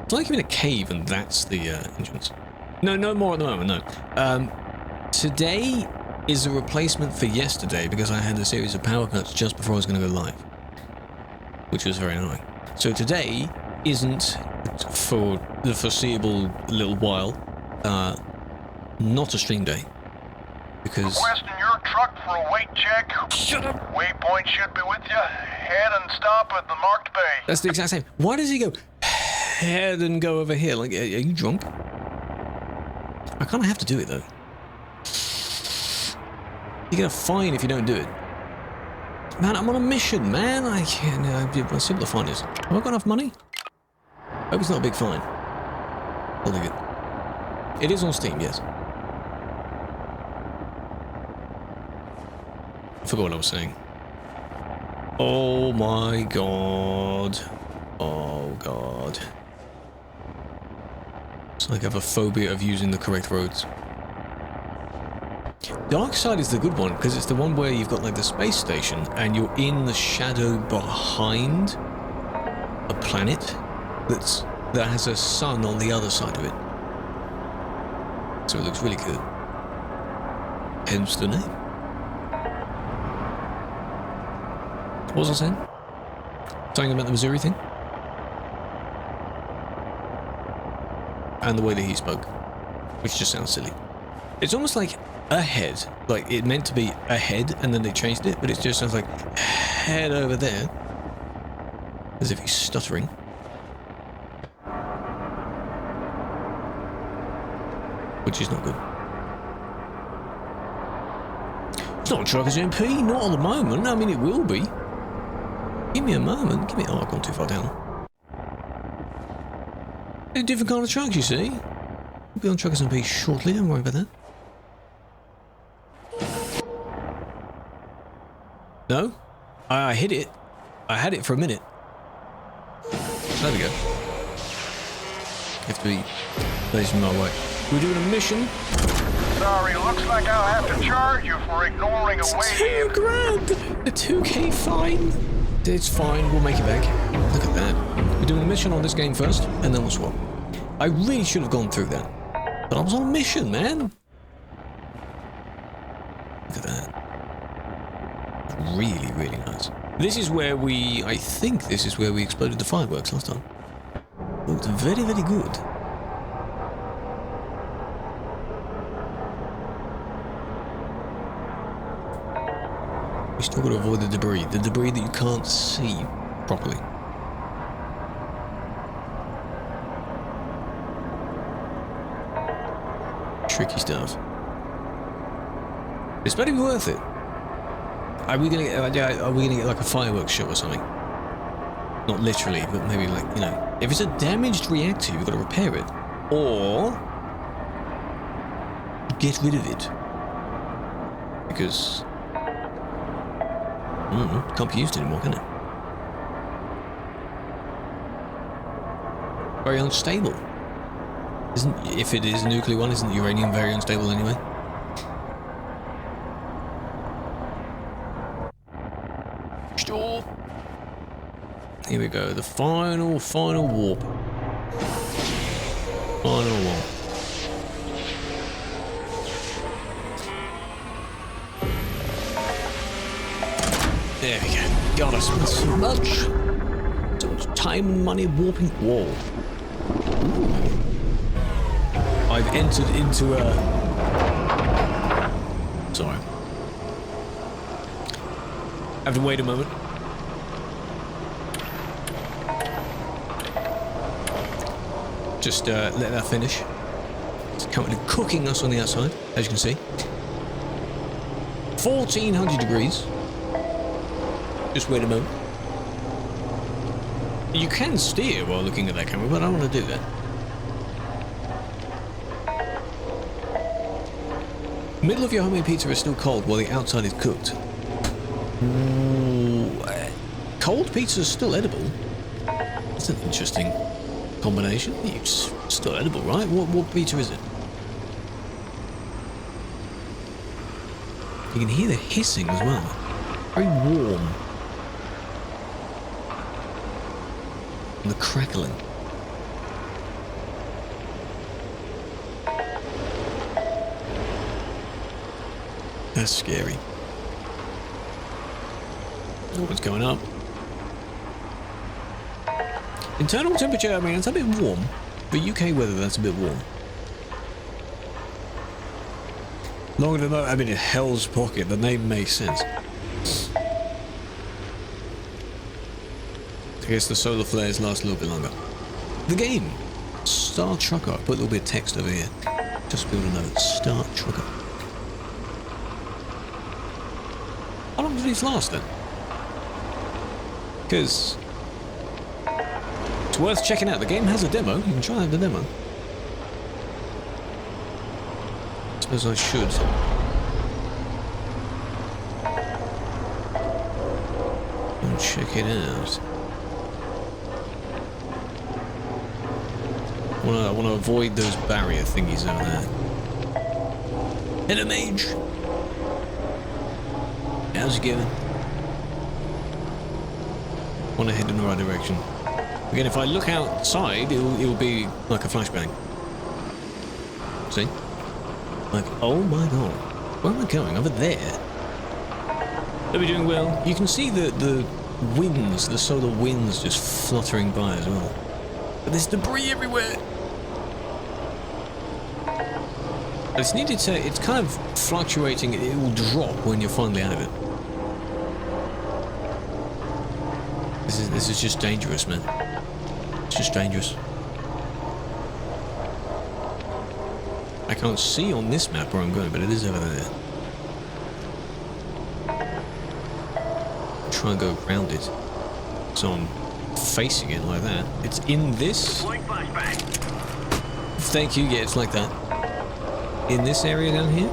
Speaker 1: It's like you're in a cave and that's the entrance. No, no more at the moment, no. Today is a replacement for yesterday because I had a series of power cuts just before I was going to go live. Which was very annoying. So today isn't, for the foreseeable little while, not a stream day. Because...
Speaker 6: Requesting your truck for a weight check.
Speaker 1: Shut up!
Speaker 6: Waypoint should be with you. Head and stop at the marked bay.
Speaker 1: That's the exact same. Why does he go head and go over here? Like, are you drunk? I kind of have to do it though. You get a fine if you don't do it. Man, I'm on a mission, man. I can't. Let's see what the fine is. Have I got enough money? I hope it's not a big fine. I'll leave it. It is on Steam, yes. I forgot what I was saying. Oh my god. Oh god. It's like I have a phobia of using the correct roads. Dark Side is the good one because it's the one where you've got like the space station and you're in the shadow behind a planet that has a sun on the other side of it. So it looks really good. Hence the name. What was I saying? Something about the Missouri thing? And the way that he spoke. Which just sounds silly. It's almost like ahead. Like it meant to be ahead and then they changed it, but it just sounds like head over there. As if he's stuttering. Which is not good. It's not a Truckers MP, not at the moment. I mean, it will be. Give me a moment. Give me... Oh, I've gone too far down. A different kind of truck, you see. We'll be on Truckers MP shortly, don't worry about that. No? I hit it. I had it for a minute. There we go. You have to be facing my way. We're doing a mission.
Speaker 6: Sorry, looks like I'll have to charge you for ignoring a
Speaker 1: $2 grand! A 2k fine. It's fine, we'll make it back. Look at that. We're doing a mission on this game first, and then we'll swap. I really should have gone through that. But I was on a mission, man. Look at that. Really, really nice. This is where I think this is where we exploded the fireworks last time. Looked very, very good. You still got to avoid the debris that you can't see properly. Tricky stuff. It's better be worth it. Are we gonna get like a fireworks show or something? Not literally, but maybe like, you know, if it's a damaged reactor, you've got to repair it, or get rid of it because can't be used anymore, can it? Very unstable. If it is a nuclear one, isn't uranium very unstable anyway? Stop. Here we go. The final warp. Final warp. There we go. God, I spent so much time and money warping. Whoa. Ooh. I've entered into a... Sorry. I have to wait a moment. Just let that finish. It's currently cooking us on the outside, as you can see. 1400 degrees. Just wait a moment. You can steer while looking at that camera, but I don't want to do that. The middle of your homemade pizza is still cold while the outside is cooked. Ooh, cold pizza is still edible. That's an interesting combination. It's still edible, right? What pizza is it? You can hear the hissing as well. Very warm. And the crackling. That's scary. Oh, what's going up? Internal temperature, I mean, it's a bit warm. For UK weather, that's a bit warm. Longer than that, I mean, in Hell's Pocket, the name makes sense. I guess the solar flares last a little bit longer. The game, Star Trucker. I put a little bit of text over here. Just be able to know it's Star Trucker. How long do these last then? Because it's worth checking out. The game has a demo. You can try out the demo. I suppose I should. And check it out. I want to avoid those barrier thingies over there. Hello, mage. How's it going? I want to head in the right direction. Again, if I look outside, it'll be like a flashbang. See? Like, oh my god. Where am I going? Over there? Are we doing well? You can see the winds, the solar winds just fluttering by as well. But there's debris everywhere! It's needed to... It's kind of fluctuating. It will drop when you're finally out of it. This is just dangerous, man. It's just dangerous. I can't see on this map where I'm going, but it is over there. Try and go around it. So I'm facing it like that. It's in this... Thank you, yeah, it's like that. In this area down here.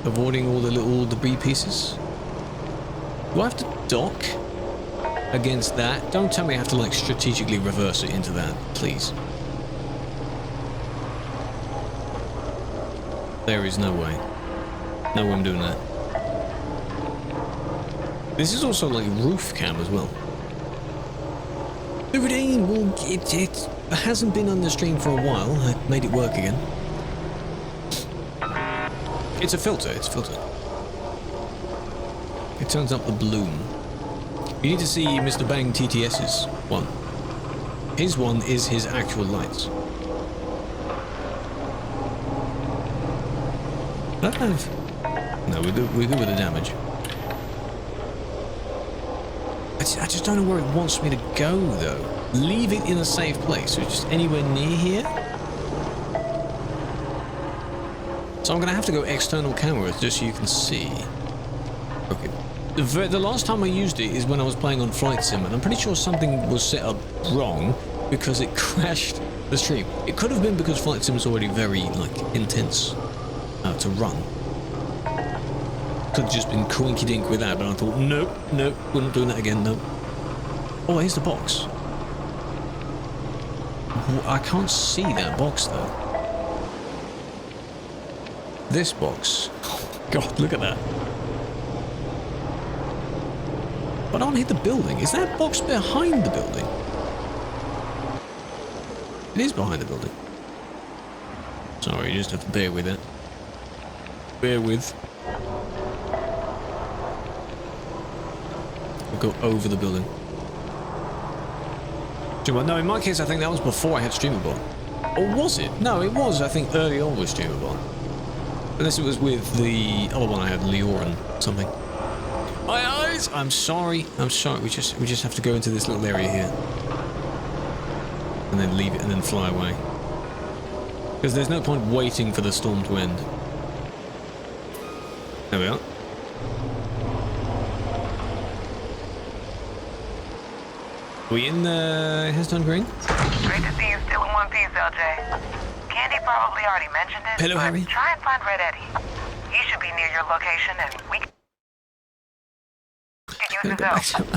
Speaker 1: Avoiding all the little debris pieces. Do I have to dock against that? Don't tell me I have to like strategically reverse it into that, please. There is no way. No way I'm doing that. This is also like roof cam as well. The redeem, well, it hasn't been on the stream for a while. I made it work again. It's a filter, it's a filter. It turns up the bloom. You need to see Mr. Bang TTS's one. His one is his actual lights. I don't have No, we're good with the damage. I just don't know where it wants me to go, though. Leave it in a safe place. So just anywhere near here? So I'm going to have to go external camera just so you can see. Okay. The last time I used it is when I was playing on Flight Sim, and I'm pretty sure something was set up wrong because it crashed the stream. It could have been because Flight Sim is already very, like, intense to run. Could have just been coinky-dink with that, but I thought, nope, we're not doing that again, nope. Oh, here's the box. I can't see that box, though. This box. God, look at that. But I don't hit the building. Is that box behind the building? It is behind the building. Sorry, you just have to bear with it. Bear with. We'll go over the building. No, in my case, I think that was before I had Streamerbot. Or was it? No, it was, I think, early on with Streamerbot. Unless it was with the other one I had, Leoran something. My eyes! I'm sorry. I'm sorry. We just have to go into this little area here. And then leave it and then fly away. Because there's no point waiting for the storm to end. There we are. Are we in the Headstone Green?
Speaker 5: Great to see you still in one piece, LJ. Candy probably already mentioned it,
Speaker 1: Hello,
Speaker 5: but
Speaker 1: Harry.
Speaker 5: try and find Red Eddie. He should be near your location, and we can use his help.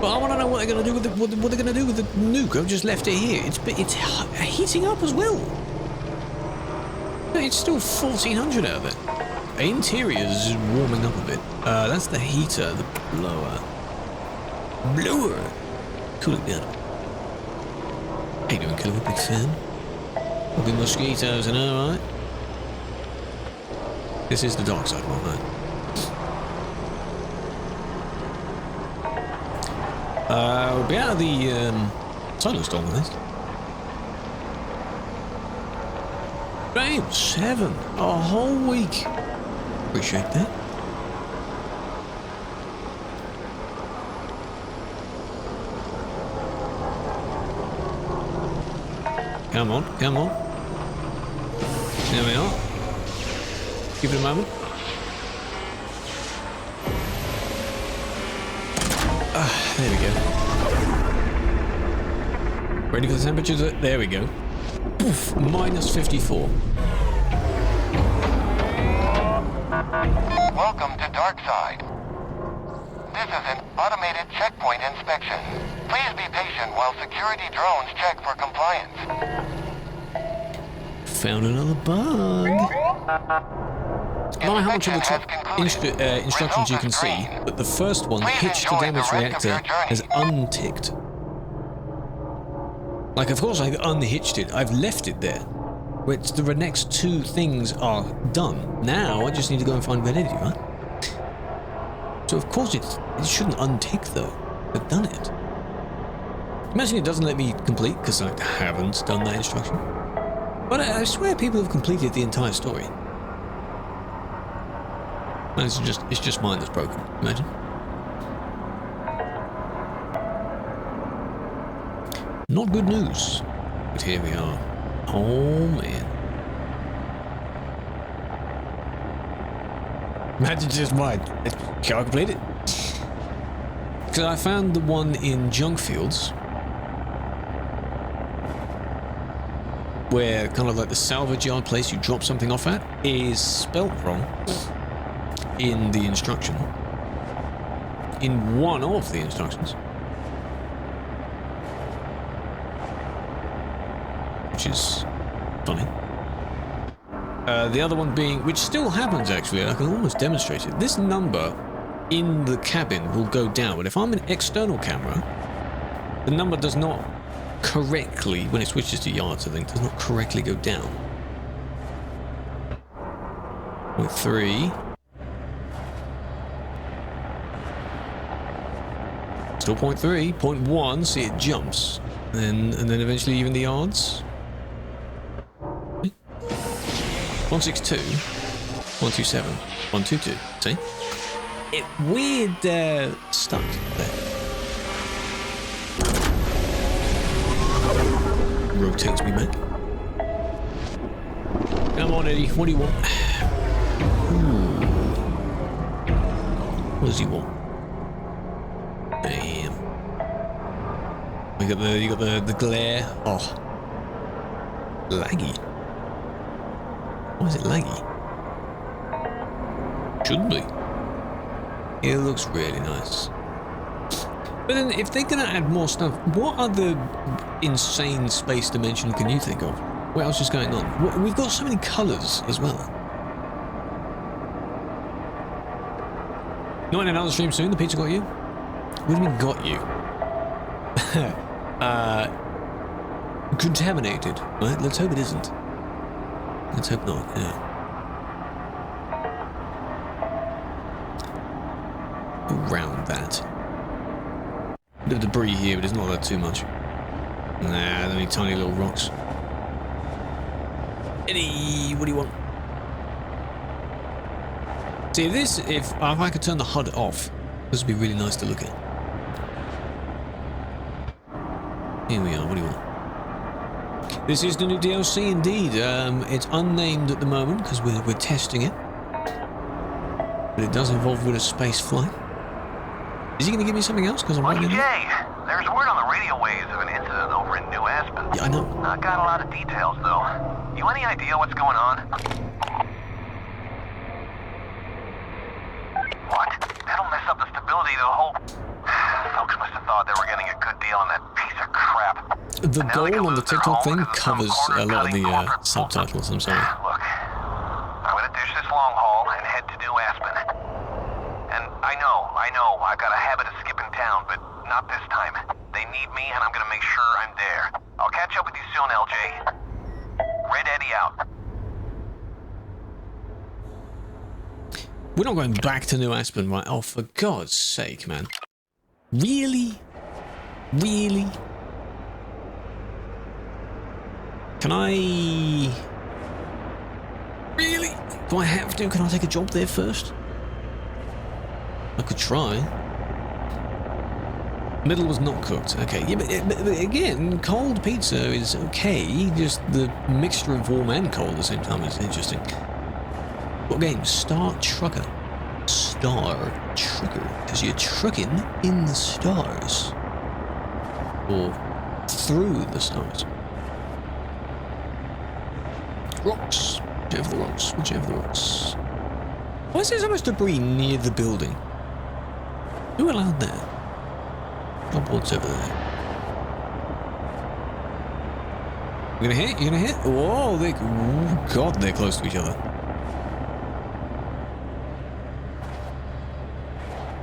Speaker 1: Well, I want to know what they're going to do with the what they're going to do with the nuke. I've just left it here. It's heating up as well. It's still 1400 out of it. Interior is warming up a bit. That's the heater, the blower. Cool it down. How you doing, Killer? Big fan? Big mosquitoes, I know, right? This is the dark side one, right? We'll be out of the silo storm on this. Bam! 7! A whole week! Appreciate that. Come on, come on. There we are. Give it a moment. There we go. Ready for the temperatures? There we go. Poof, minus 54.
Speaker 4: Welcome to Darkside. This is an automated checkpoint inspection. Please be patient while security drones check for compliance.
Speaker 1: Found another bug. I don't know how much of the top instructions you can see, but the first one, hitch to damage reactor, has unticked. Like, of course I've unhitched it, I've left it there. Which the next two things are done. Now I just need to go and find Red Eddie, right? So of course it shouldn't untick though. I've done it. Imagine it doesn't let me complete because I haven't done that instruction. But I swear people have completed the entire story. And it's just mine that's broken. Imagine. Not good news. But here we are. Oh man. Imagine just mine. Can I complete it? Because I found the one in junk fields where kind of like the salvage yard place you drop something off at is spelt wrong in the instruction. In one of the instructions. Which is funny. The other one being, which still happens actually, I can almost demonstrate it. This number in the cabin will go down, but if I'm an external camera, the number does not correctly, when it switches to yards, I think, does not correctly go down. 0.3. Still 0.3, 0.1, see it jumps. And then eventually even the yards. 162, 127, 122. See? It weird stuck there. Rotates me back. Come on, Eddie. What do you want? What does he want? Damn. You got the glare. Oh. Laggy. Why is it laggy? Shouldn't be. It looks really nice. But then, if they're gonna add more stuff, what other insane space dimension can you think of? What else is going on? We've got so many colours as well. Not in another stream soon. The pizza got you. What do you mean got you? Contaminated. Right? Let's hope it isn't. Let's hope not. Yeah. Around that. Bit of debris here, but it's not that too much. Nah, only tiny little rocks. Eddie, what do you want? See, if I could turn the HUD off, this would be really nice to look at. Here we are, what do you want? This is the new DLC indeed. It's unnamed at the moment because we're testing it. But it does involve with a space flight. Is he going to give me something else? Because I'm
Speaker 6: Lucky
Speaker 1: writing it.
Speaker 6: Jay, there's word on the radio waves of an incident over in New Aspen.
Speaker 1: Yeah, I know.
Speaker 6: Not got a lot of details, though. You any idea what's going on? What? That'll mess up the stability of the whole... Folks must have thought they were getting a good deal on that piece of crap.
Speaker 1: The goal on the TikTok thing covers a lot of the subtitles, I'm sorry.
Speaker 6: Look, I'm gonna dish this long haul and head to New Aspen. And I know, I've got a habit of skipping town, but not this time. They need me, and I'm gonna make sure I'm there. I'll catch up with you soon, LJ. Red Eddie out.
Speaker 1: We're not going back to New Aspen, right? Oh, for God's sake, man. Really? Really? Can I... Really? Do I have to? Can I take a job there first? I could try. Middle was not cooked. Okay, yeah, but again, cold pizza is okay. Just the mixture of warm and cold at the same time is interesting. What game? Star Trucker. Star Trucker. Because you're trucking in the stars. Or through the stars. Rocks. Whichever the rocks. Whichever the rocks. Why is there so much debris near the building? Who allowed that? What's over there? You gonna hit? You gonna hit? Whoa, oh God, they're close to each other.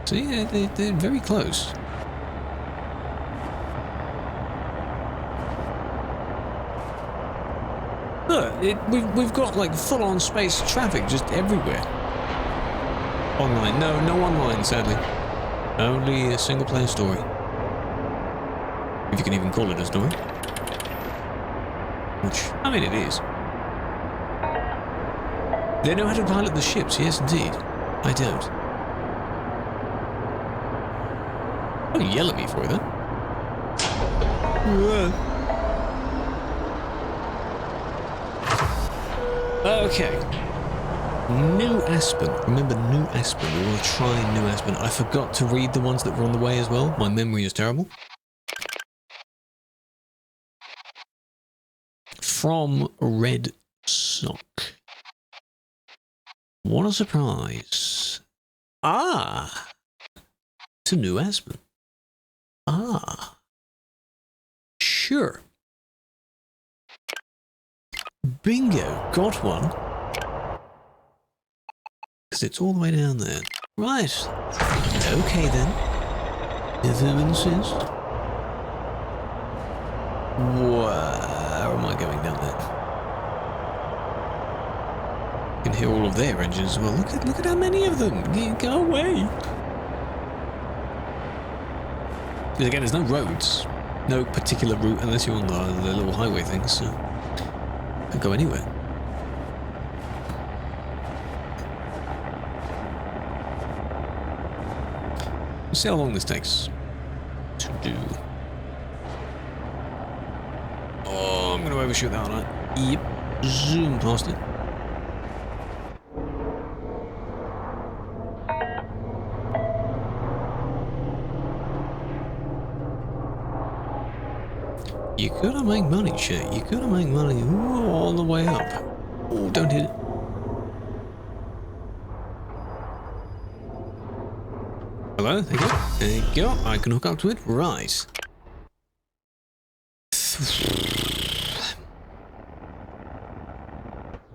Speaker 1: See, they're very close. Look, we've got like full-on space traffic just everywhere. Online, no online, sadly. Only a single-player story. If you can even call it a story. Which, I mean, it is. They know how to pilot the ships, yes indeed. I don't. Don't yell at me for it, though. Okay. New Aspen. Remember New Aspen. We want to try New Aspen. I forgot to read the ones that were on the way as well. My memory is terrible. From Red Sock. What a surprise. Ah. To New Aspen. Ah. Sure. Bingo. Got one. Because it's all the way down there. Right. Okay then. If you insist. Where am I going down there? You can hear all of their engines as well. Look at how many of them. Go away. Because again, there's no roads. No particular route unless you're on the little highway thing, so could go anywhere. Let's see how long this takes to do. Oh, I'm going to overshoot that, aren't I? Yep. Zoom past it. You gotta make money, shit. You gotta make money. Ooh, all the way up. Oh, don't hit it. Hello, there you go. There you go. I can hook up to it. Right.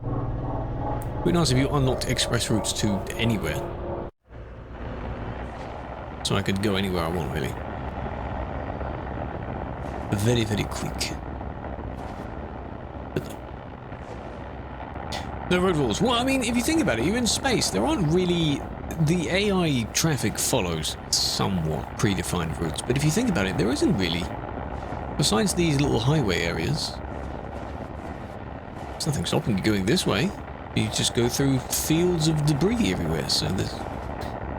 Speaker 1: Would be nice if you unlocked express routes to anywhere. So I could go anywhere I want, really. Very, very quick. But no road rules. Well, I mean, if you think about it, you're in space. There aren't really... The AI traffic follows somewhat predefined routes, but if you think about it, there isn't really. Besides these little highway areas, there's nothing stopping you going this way. You just go through fields of debris everywhere, so there's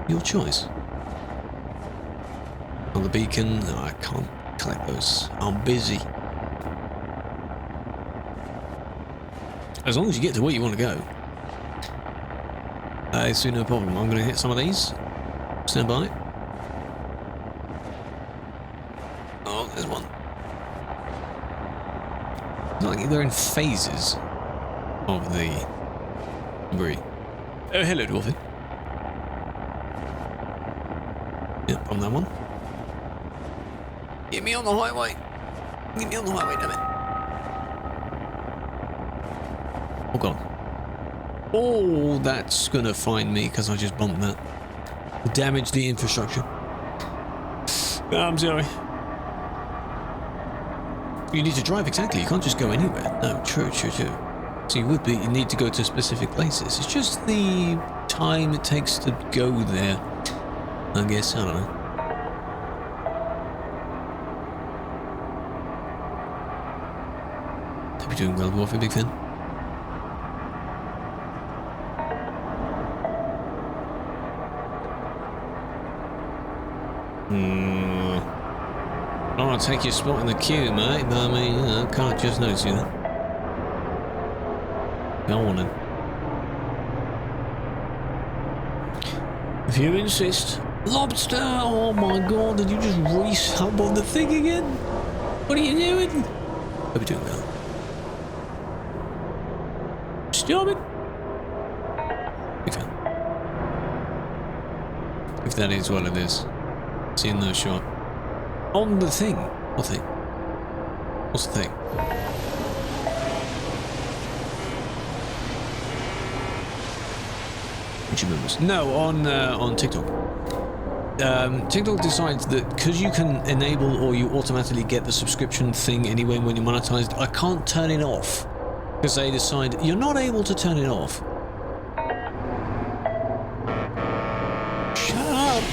Speaker 1: your choice. On the beacon, no, I can't collect those. I'm busy. As long as you get to where you want to go. I see no problem. I'm going to hit some of these. Stand by. Oh, there's one. It's like they're in phases of the debris. Oh, hello, Dwarfy. Yep, on that one. Get me on the highway. Get me on the highway, damn it. Oh, God. Oh, that's gonna find me because I just bumped that. Damage the infrastructure. I'm sorry. You need to drive, exactly. You can't just go anywhere. No, true. So you need to go to specific places. It's just the time it takes to go there. I guess, I don't know. Hope you're doing well, Dwarfy, big fan. I don't want to take your spot in the queue, mate, but I mean, I can't just notice you. Go on then. If you insist. Lobster! Oh my god, did you just resub on the thing again? What are you doing? Hope you're doing well. Stop it! Big fan. If that is what it is. Seeing no shot. On the thing. What thing? What's the thing? Which members? No, on TikTok. TikTok decides that because you can enable or you automatically get the subscription thing anyway when you're monetized, I can't turn it off. Because they decide you're not able to turn it off. Shut up!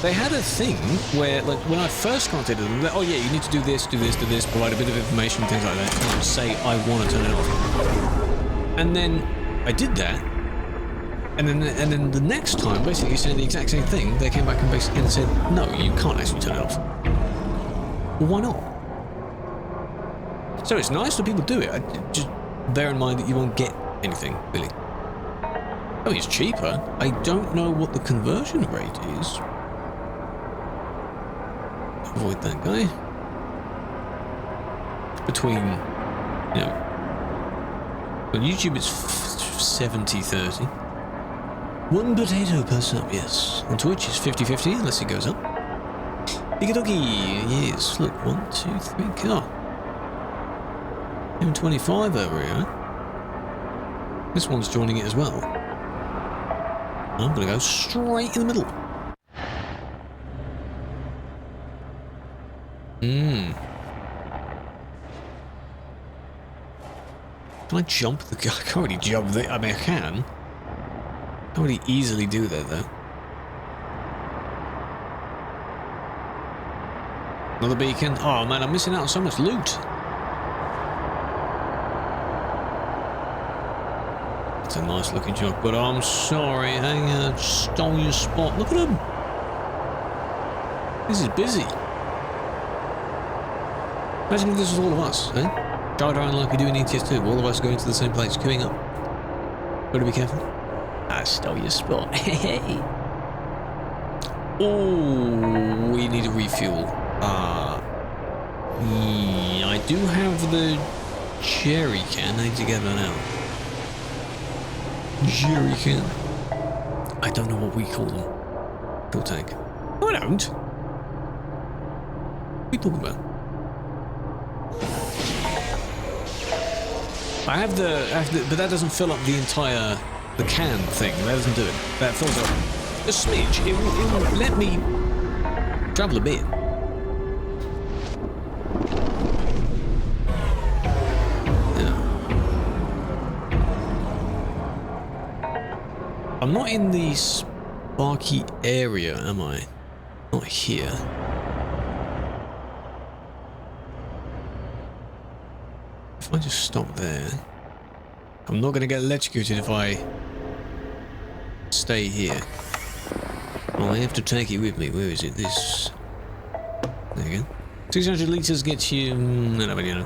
Speaker 1: They had a thing where, like, when I first contacted them, oh yeah, you need to do this, provide a bit of information, things like that, and say, I want to turn it off. And then I did that, and then the next time, basically saying the exact same thing, they came back and basically said, no, you can't actually turn it off. Well, why not? So it's nice that people do it, just bear in mind that you won't get anything, really. Oh, it's cheaper. I don't know what the conversion rate is. Avoid that guy. Between, you know, on YouTube it's 70-30. One potato per sub, yes. On Twitch it's 50-50, unless it goes up. Biggie doggy, yes. Look, 1, 2, 3, car. M25 over here. This one's joining it as well. I'm gonna go straight in the middle. Can I jump the guy? I can't really jump the... I mean, I can. I can't really easily do that, though. Another beacon. Oh, man, I'm missing out on so much loot. It's a nice-looking job, but I'm sorry. I stole your spot. Look at him. This is busy. Imagine if this was all of us, eh? Drive around like we do in ETS2, all of us going to the same place, queuing up. Gotta be careful. I stole your spot. Hey. Oh, we need a refuel. Yeah, I do have the jerry can. I need to get that out. Jerry can. I don't know what we call them. Fuel tank. No, I don't. What are you talking about? I have the, but that doesn't fill up the entire, the can thing. That doesn't do it. That fills up a smidge. It will let me travel a bit. Yeah. I'm not in the sparky area, am I? Not here. If I just stop there, I'm not going to get electrocuted if I stay here. Well, I have to take it with me. Where is it? This. There you go. 600 litres gets you. I don't know.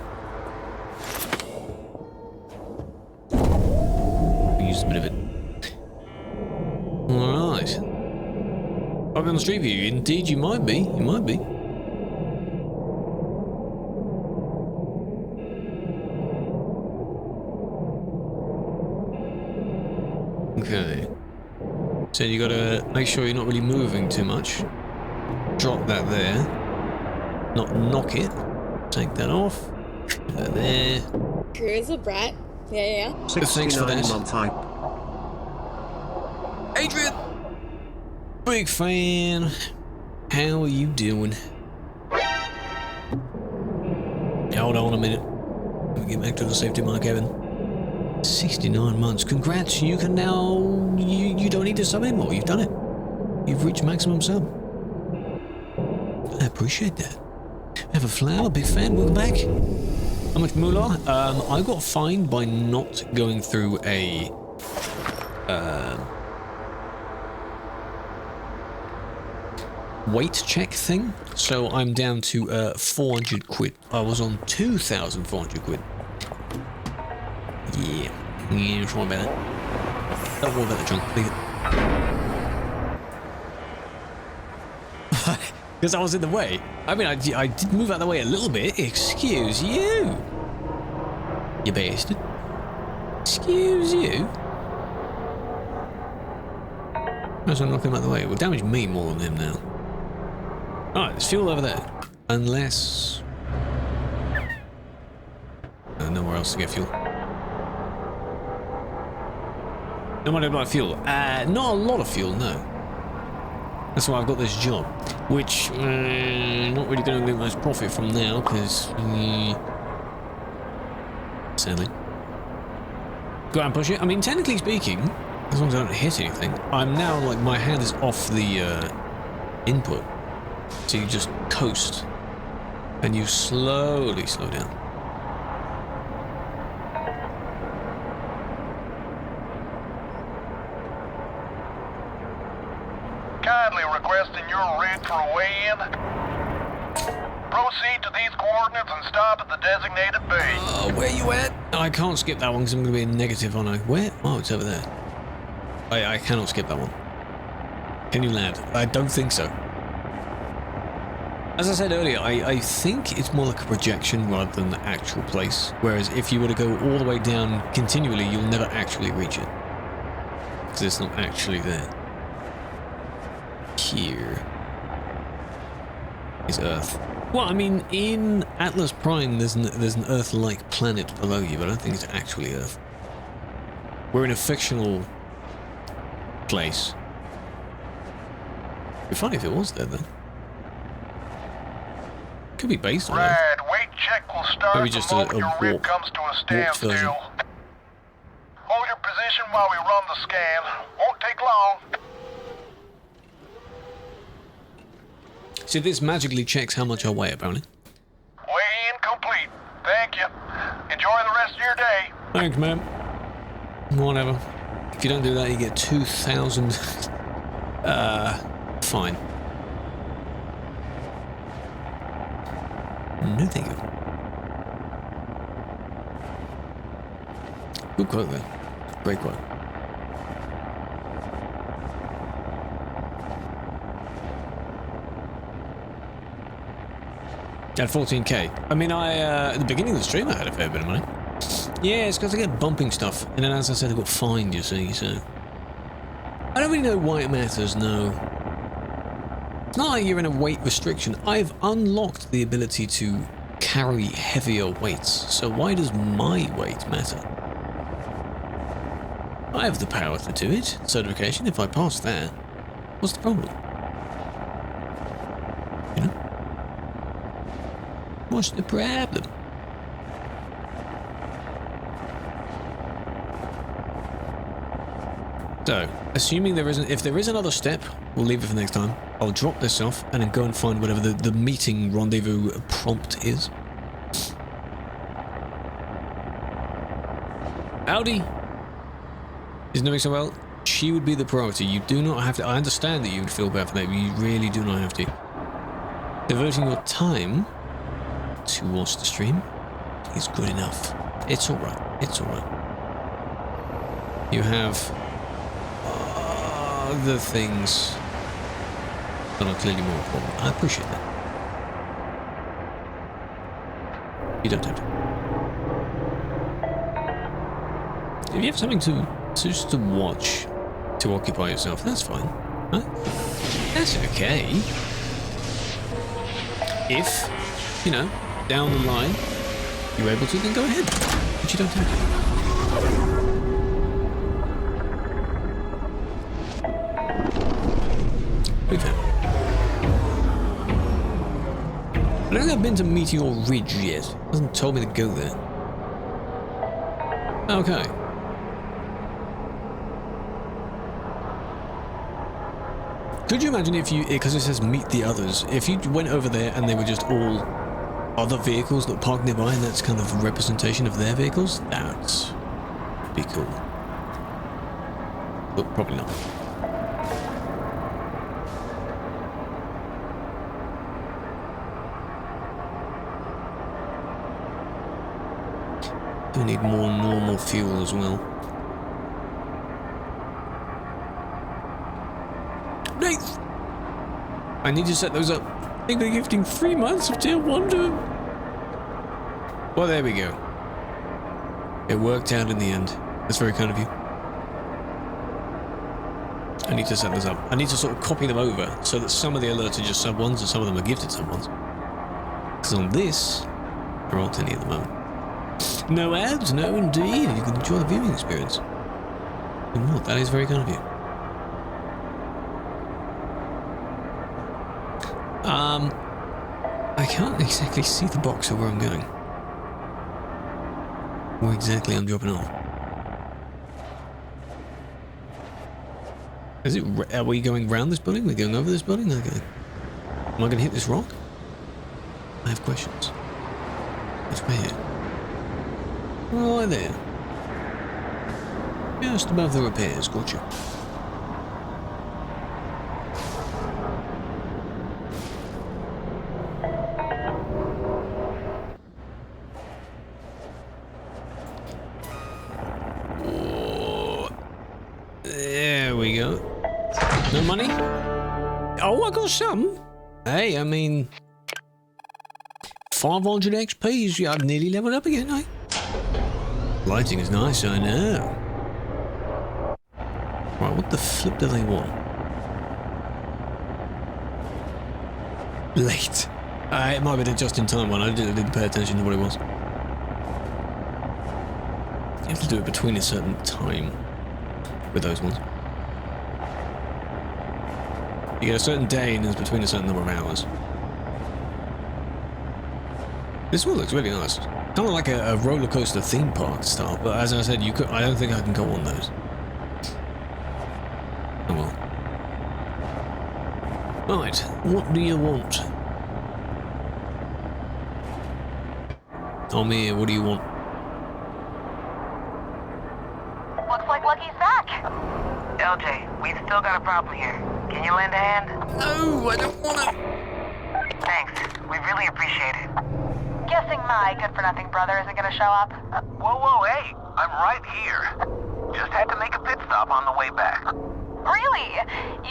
Speaker 1: I'll use a bit of it. Alright. I'll be on the street view. Indeed, you might be. You might be. Okay. So you gotta make sure you're not really moving too much. Drop that there. Not knock it. Take that off. Put that there.
Speaker 2: Crew is a brat. Yeah.
Speaker 1: Thanks for that.
Speaker 3: 69-month hype.
Speaker 1: Adrian! Big fan. How are you doing? Hold on a minute. Let me get back to the safety mark, Kevin. 69 months. Congrats, you can now... You don't need to sub anymore. You've done it. You've reached maximum sub. I appreciate that. Have a flower, big fan, welcome back. How much moolah? I got fined by not going through a... weight check thing. So I'm down to 400 quid. I was on 2,400 quid. Yeah, don't worry about it. Don't worry about the trunk, leave it. Because I was in the way. I mean, I did move out of the way a little bit. Excuse you. You bastard. Excuse you. That's why I'm knocking him out of the way. It will damage me more than him now. Alright, there's fuel over there. Unless... nowhere else to get fuel. No matter about fuel. Not a lot of fuel, no. That's why I've got this job. Which, not really going to get much profit from now, because... sadly. Go out and push it. I mean, technically speaking, as long as I don't hit anything, I'm now, like, my hand is off the, input. So you just coast. And you slowly slow down.
Speaker 6: Kindly requesting your rig for a weigh-in. Proceed to these coordinates and stop at the designated bay.
Speaker 1: Where you at? I can't skip that one because I'm going to be in negative on a... Where? Oh, it's over there. I cannot skip that one. Can you land? I don't think so. As I said earlier, I think it's more like a projection rather than the actual place. Whereas if you were to go all the way down continually, you'll never actually reach it. Because it's not actually there. Here is Earth. Well, I mean, in Atlas Prime, there's an Earth-like planet below you, but I don't think it's actually Earth. We're in a fictional place. It'd be funny if it was there, though. Could be based on it.
Speaker 6: Right, weight check will start
Speaker 1: Maybe
Speaker 6: the
Speaker 1: just
Speaker 6: moment
Speaker 1: a
Speaker 6: your rig
Speaker 1: warp-
Speaker 6: comes to a
Speaker 1: version.
Speaker 6: standstill. Hold your position while we run the scan. Won't take long.
Speaker 1: See, this magically checks how much I weigh, apparently.
Speaker 6: Weigh-in complete. Thank you. Enjoy the rest of your day.
Speaker 1: Thanks, man. Whatever. If you don't do that, you get 2,000 fine. No, thank you. Good quote there. Great quote. At 14k. I mean, at the beginning of the stream, I had a fair bit of money. Yeah, it's because I get bumping stuff, and then as I said, I got fined, you see, so... I don't really know why it matters, no. It's not like you're in a weight restriction. I've unlocked the ability to carry heavier weights, so why does my weight matter? I have the power to do it. Certification, if I pass that, what's the problem? You know? What's the problem? So, assuming there isn't, if there is another step, we'll leave it for next time. I'll drop this off and then go and find whatever the meeting rendezvous prompt is. Audi is doing so well. She would be the priority. You do not have to. I understand that you would feel bad for that, but you really do not have to. Devoting your time to watch the stream is good enough. It's alright. It's alright. You have other things that are clearly more important. I appreciate that. You don't have to. If you have something to just to watch, to occupy yourself, that's fine. Huh? That's okay. If, you know, down the line, you're able to, then go ahead. But you don't have to. We've had. I don't think I've been to Meteor Ridge yet. It hasn't told me to go there. Okay. Could you imagine if you, because it says meet the others, if you went over there and they were just all other vehicles that parked nearby and that's kind of a representation of their vehicles? That'd be cool. But probably not. We need more normal fuel as well. Nice! I need to set those up. I think they're gifting 3 months of tier 1 to him. Well, there we go. It worked out in the end. That's very kind of you. I need to set those up. I need to sort of copy them over so that some of the alerts are just sub 1s and some of them are gifted sub 1s. Because on this, there aren't any at the moment. No ads? No, indeed. You can enjoy the viewing experience. And what? That is very kind of you. I can't exactly see the box of where I'm going. Where exactly I'm dropping off. Is it? Are we going round this building? We're going over this building? Okay. Am I going to hit this rock? I have questions. Which way here? Right there. Just above the repairs, gotcha. Oh, there we go. No money? Oh, I got some. Hey, I mean... 500 XP's, yeah, I've nearly leveled up again, eh? Lighting is nice, I know. Right, what the flip do they want? Late. It might have been a just-in-time one. I didn't pay attention to what it was. You have to do it between a certain time with those ones. You get a certain day and it's between a certain number of hours. This one looks really nice. Kind of like a roller coaster theme park style, but as I said, you could. I don't think I can go on those. Oh well. Right, what do you want? I'm here. What do you want?
Speaker 5: Looks like Lucky's back. LJ, we've still got a problem here. Can you lend a hand?
Speaker 1: No, I don't want to.
Speaker 5: Thanks. We really appreciate it. guessing my good-for-nothing brother isn't gonna show up.
Speaker 6: Whoa, hey, I'm right here. Just had to make a pit stop on the way back.
Speaker 5: Really?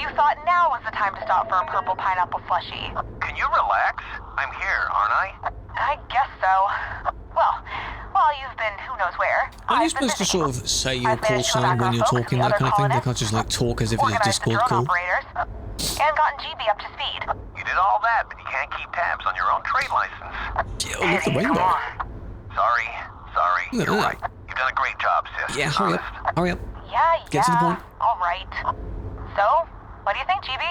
Speaker 5: You thought now was the time to stop for a purple pineapple slushie?
Speaker 6: Can you relax? I'm here, aren't I?
Speaker 5: I guess so. Well, while you've been who knows where,
Speaker 1: Are you
Speaker 5: I've been
Speaker 1: supposed to
Speaker 5: visiting.
Speaker 1: sort of say your
Speaker 5: I've
Speaker 1: call
Speaker 5: managed to go
Speaker 1: sign
Speaker 5: back
Speaker 1: when
Speaker 5: on
Speaker 1: you're
Speaker 5: folks,
Speaker 1: talking,
Speaker 5: the
Speaker 1: that
Speaker 5: other
Speaker 1: kind of thing? They
Speaker 5: colonists,
Speaker 1: can't just like talk as if it's a
Speaker 5: organized the
Speaker 1: Discord
Speaker 5: drone
Speaker 1: call?
Speaker 5: operators, and gotten GB up to speed.
Speaker 6: You did all that, but you can't keep tabs on your own trade license.
Speaker 1: Yeah, oh, look at the
Speaker 5: Eddie, come
Speaker 1: rainbow.
Speaker 5: on.
Speaker 6: Sorry.
Speaker 1: Look at
Speaker 6: You're
Speaker 1: that.
Speaker 6: right. You've done a great job, sis.
Speaker 1: Yeah, hurry up.
Speaker 6: Honest.
Speaker 1: Hurry up.
Speaker 5: Yeah,
Speaker 1: Get to the point.
Speaker 5: all right. So, what do you think, GB?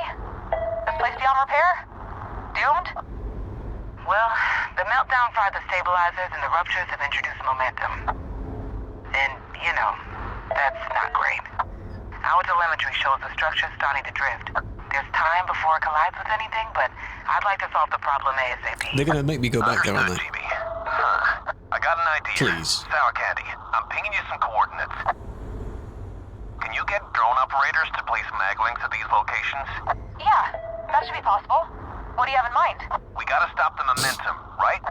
Speaker 5: This place beyond repair? Doomed?
Speaker 7: Well, the meltdown fried the stabilizers and the ruptures have introduced momentum. And, you know, that's not great. Our telemetry shows the structure's starting to drift. There's time before it collides with anything, but I'd like to solve the problem ASAP.
Speaker 1: They're gonna make me go back there, aren't
Speaker 6: Understood,
Speaker 1: they?
Speaker 6: GB. Huh. I got an idea.
Speaker 1: Please.
Speaker 6: Sour candy. I'm pinging you some coordinates. Can you get drone operators to place maglinks at these locations?
Speaker 5: Yeah, that should be possible. What do you have in mind?
Speaker 6: We gotta stop the momentum, right?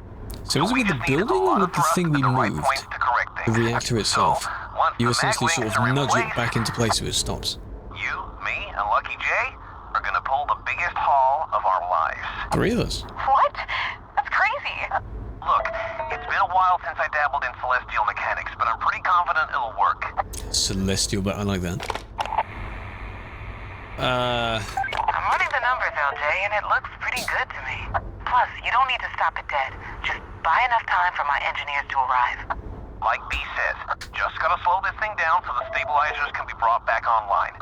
Speaker 1: So is it
Speaker 6: We
Speaker 1: with the
Speaker 6: just need a
Speaker 1: building or
Speaker 6: lot
Speaker 1: with
Speaker 6: of
Speaker 1: the
Speaker 6: thrust
Speaker 1: thing we
Speaker 6: at the right
Speaker 1: moved?
Speaker 6: point to correct
Speaker 1: The
Speaker 6: things.
Speaker 1: reactor itself.
Speaker 6: So, once
Speaker 1: You
Speaker 6: the
Speaker 1: essentially sort
Speaker 6: maglinks
Speaker 1: of
Speaker 6: are in
Speaker 1: nudge it
Speaker 6: place,
Speaker 1: back into place so it stops.
Speaker 6: You, me, and Lucky Jay are gonna pull the biggest haul of our lives.
Speaker 1: 3 of us.
Speaker 5: What? That's crazy.
Speaker 6: Look, it's been a while since I dabbled in celestial mechanics, but I'm pretty confident it'll work.
Speaker 1: Celestial, but I like that.
Speaker 7: I'm running the numbers, LJ, and it looks pretty good to me. Plus, you don't need to stop it dead. Just buy enough time for my engineers to arrive.
Speaker 6: Like B says, just gotta slow this thing down so the stabilizers can be brought back online.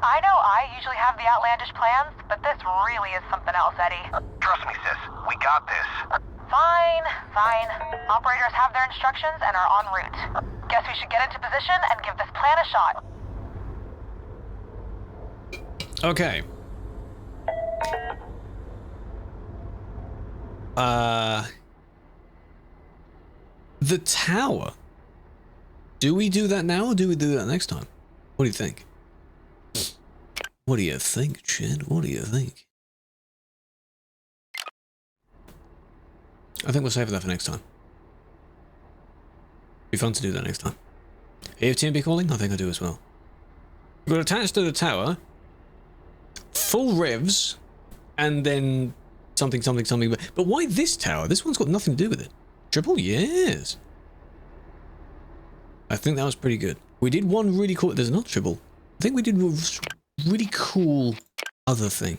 Speaker 5: I know I usually have the outlandish plans, but this really is something else, Eddie.
Speaker 6: Trust me, sis, we got this.
Speaker 5: Fine. Operators have their instructions and are en route. Guess we should get into position and give this plan a shot.
Speaker 1: Okay. The tower. Do we do that now or do we do that next time? What do you think? What do you think, Chad? What do you think? I think we'll save that for next time. Be fun to do that next time. If TMB calling, I think I do as well. We're attached to the tower. Full revs. And then something. But why this tower? This one's got nothing to do with it. Triple? Yes. I think that was pretty good. We did one really cool... There's not triple. I think we did a really cool other thing.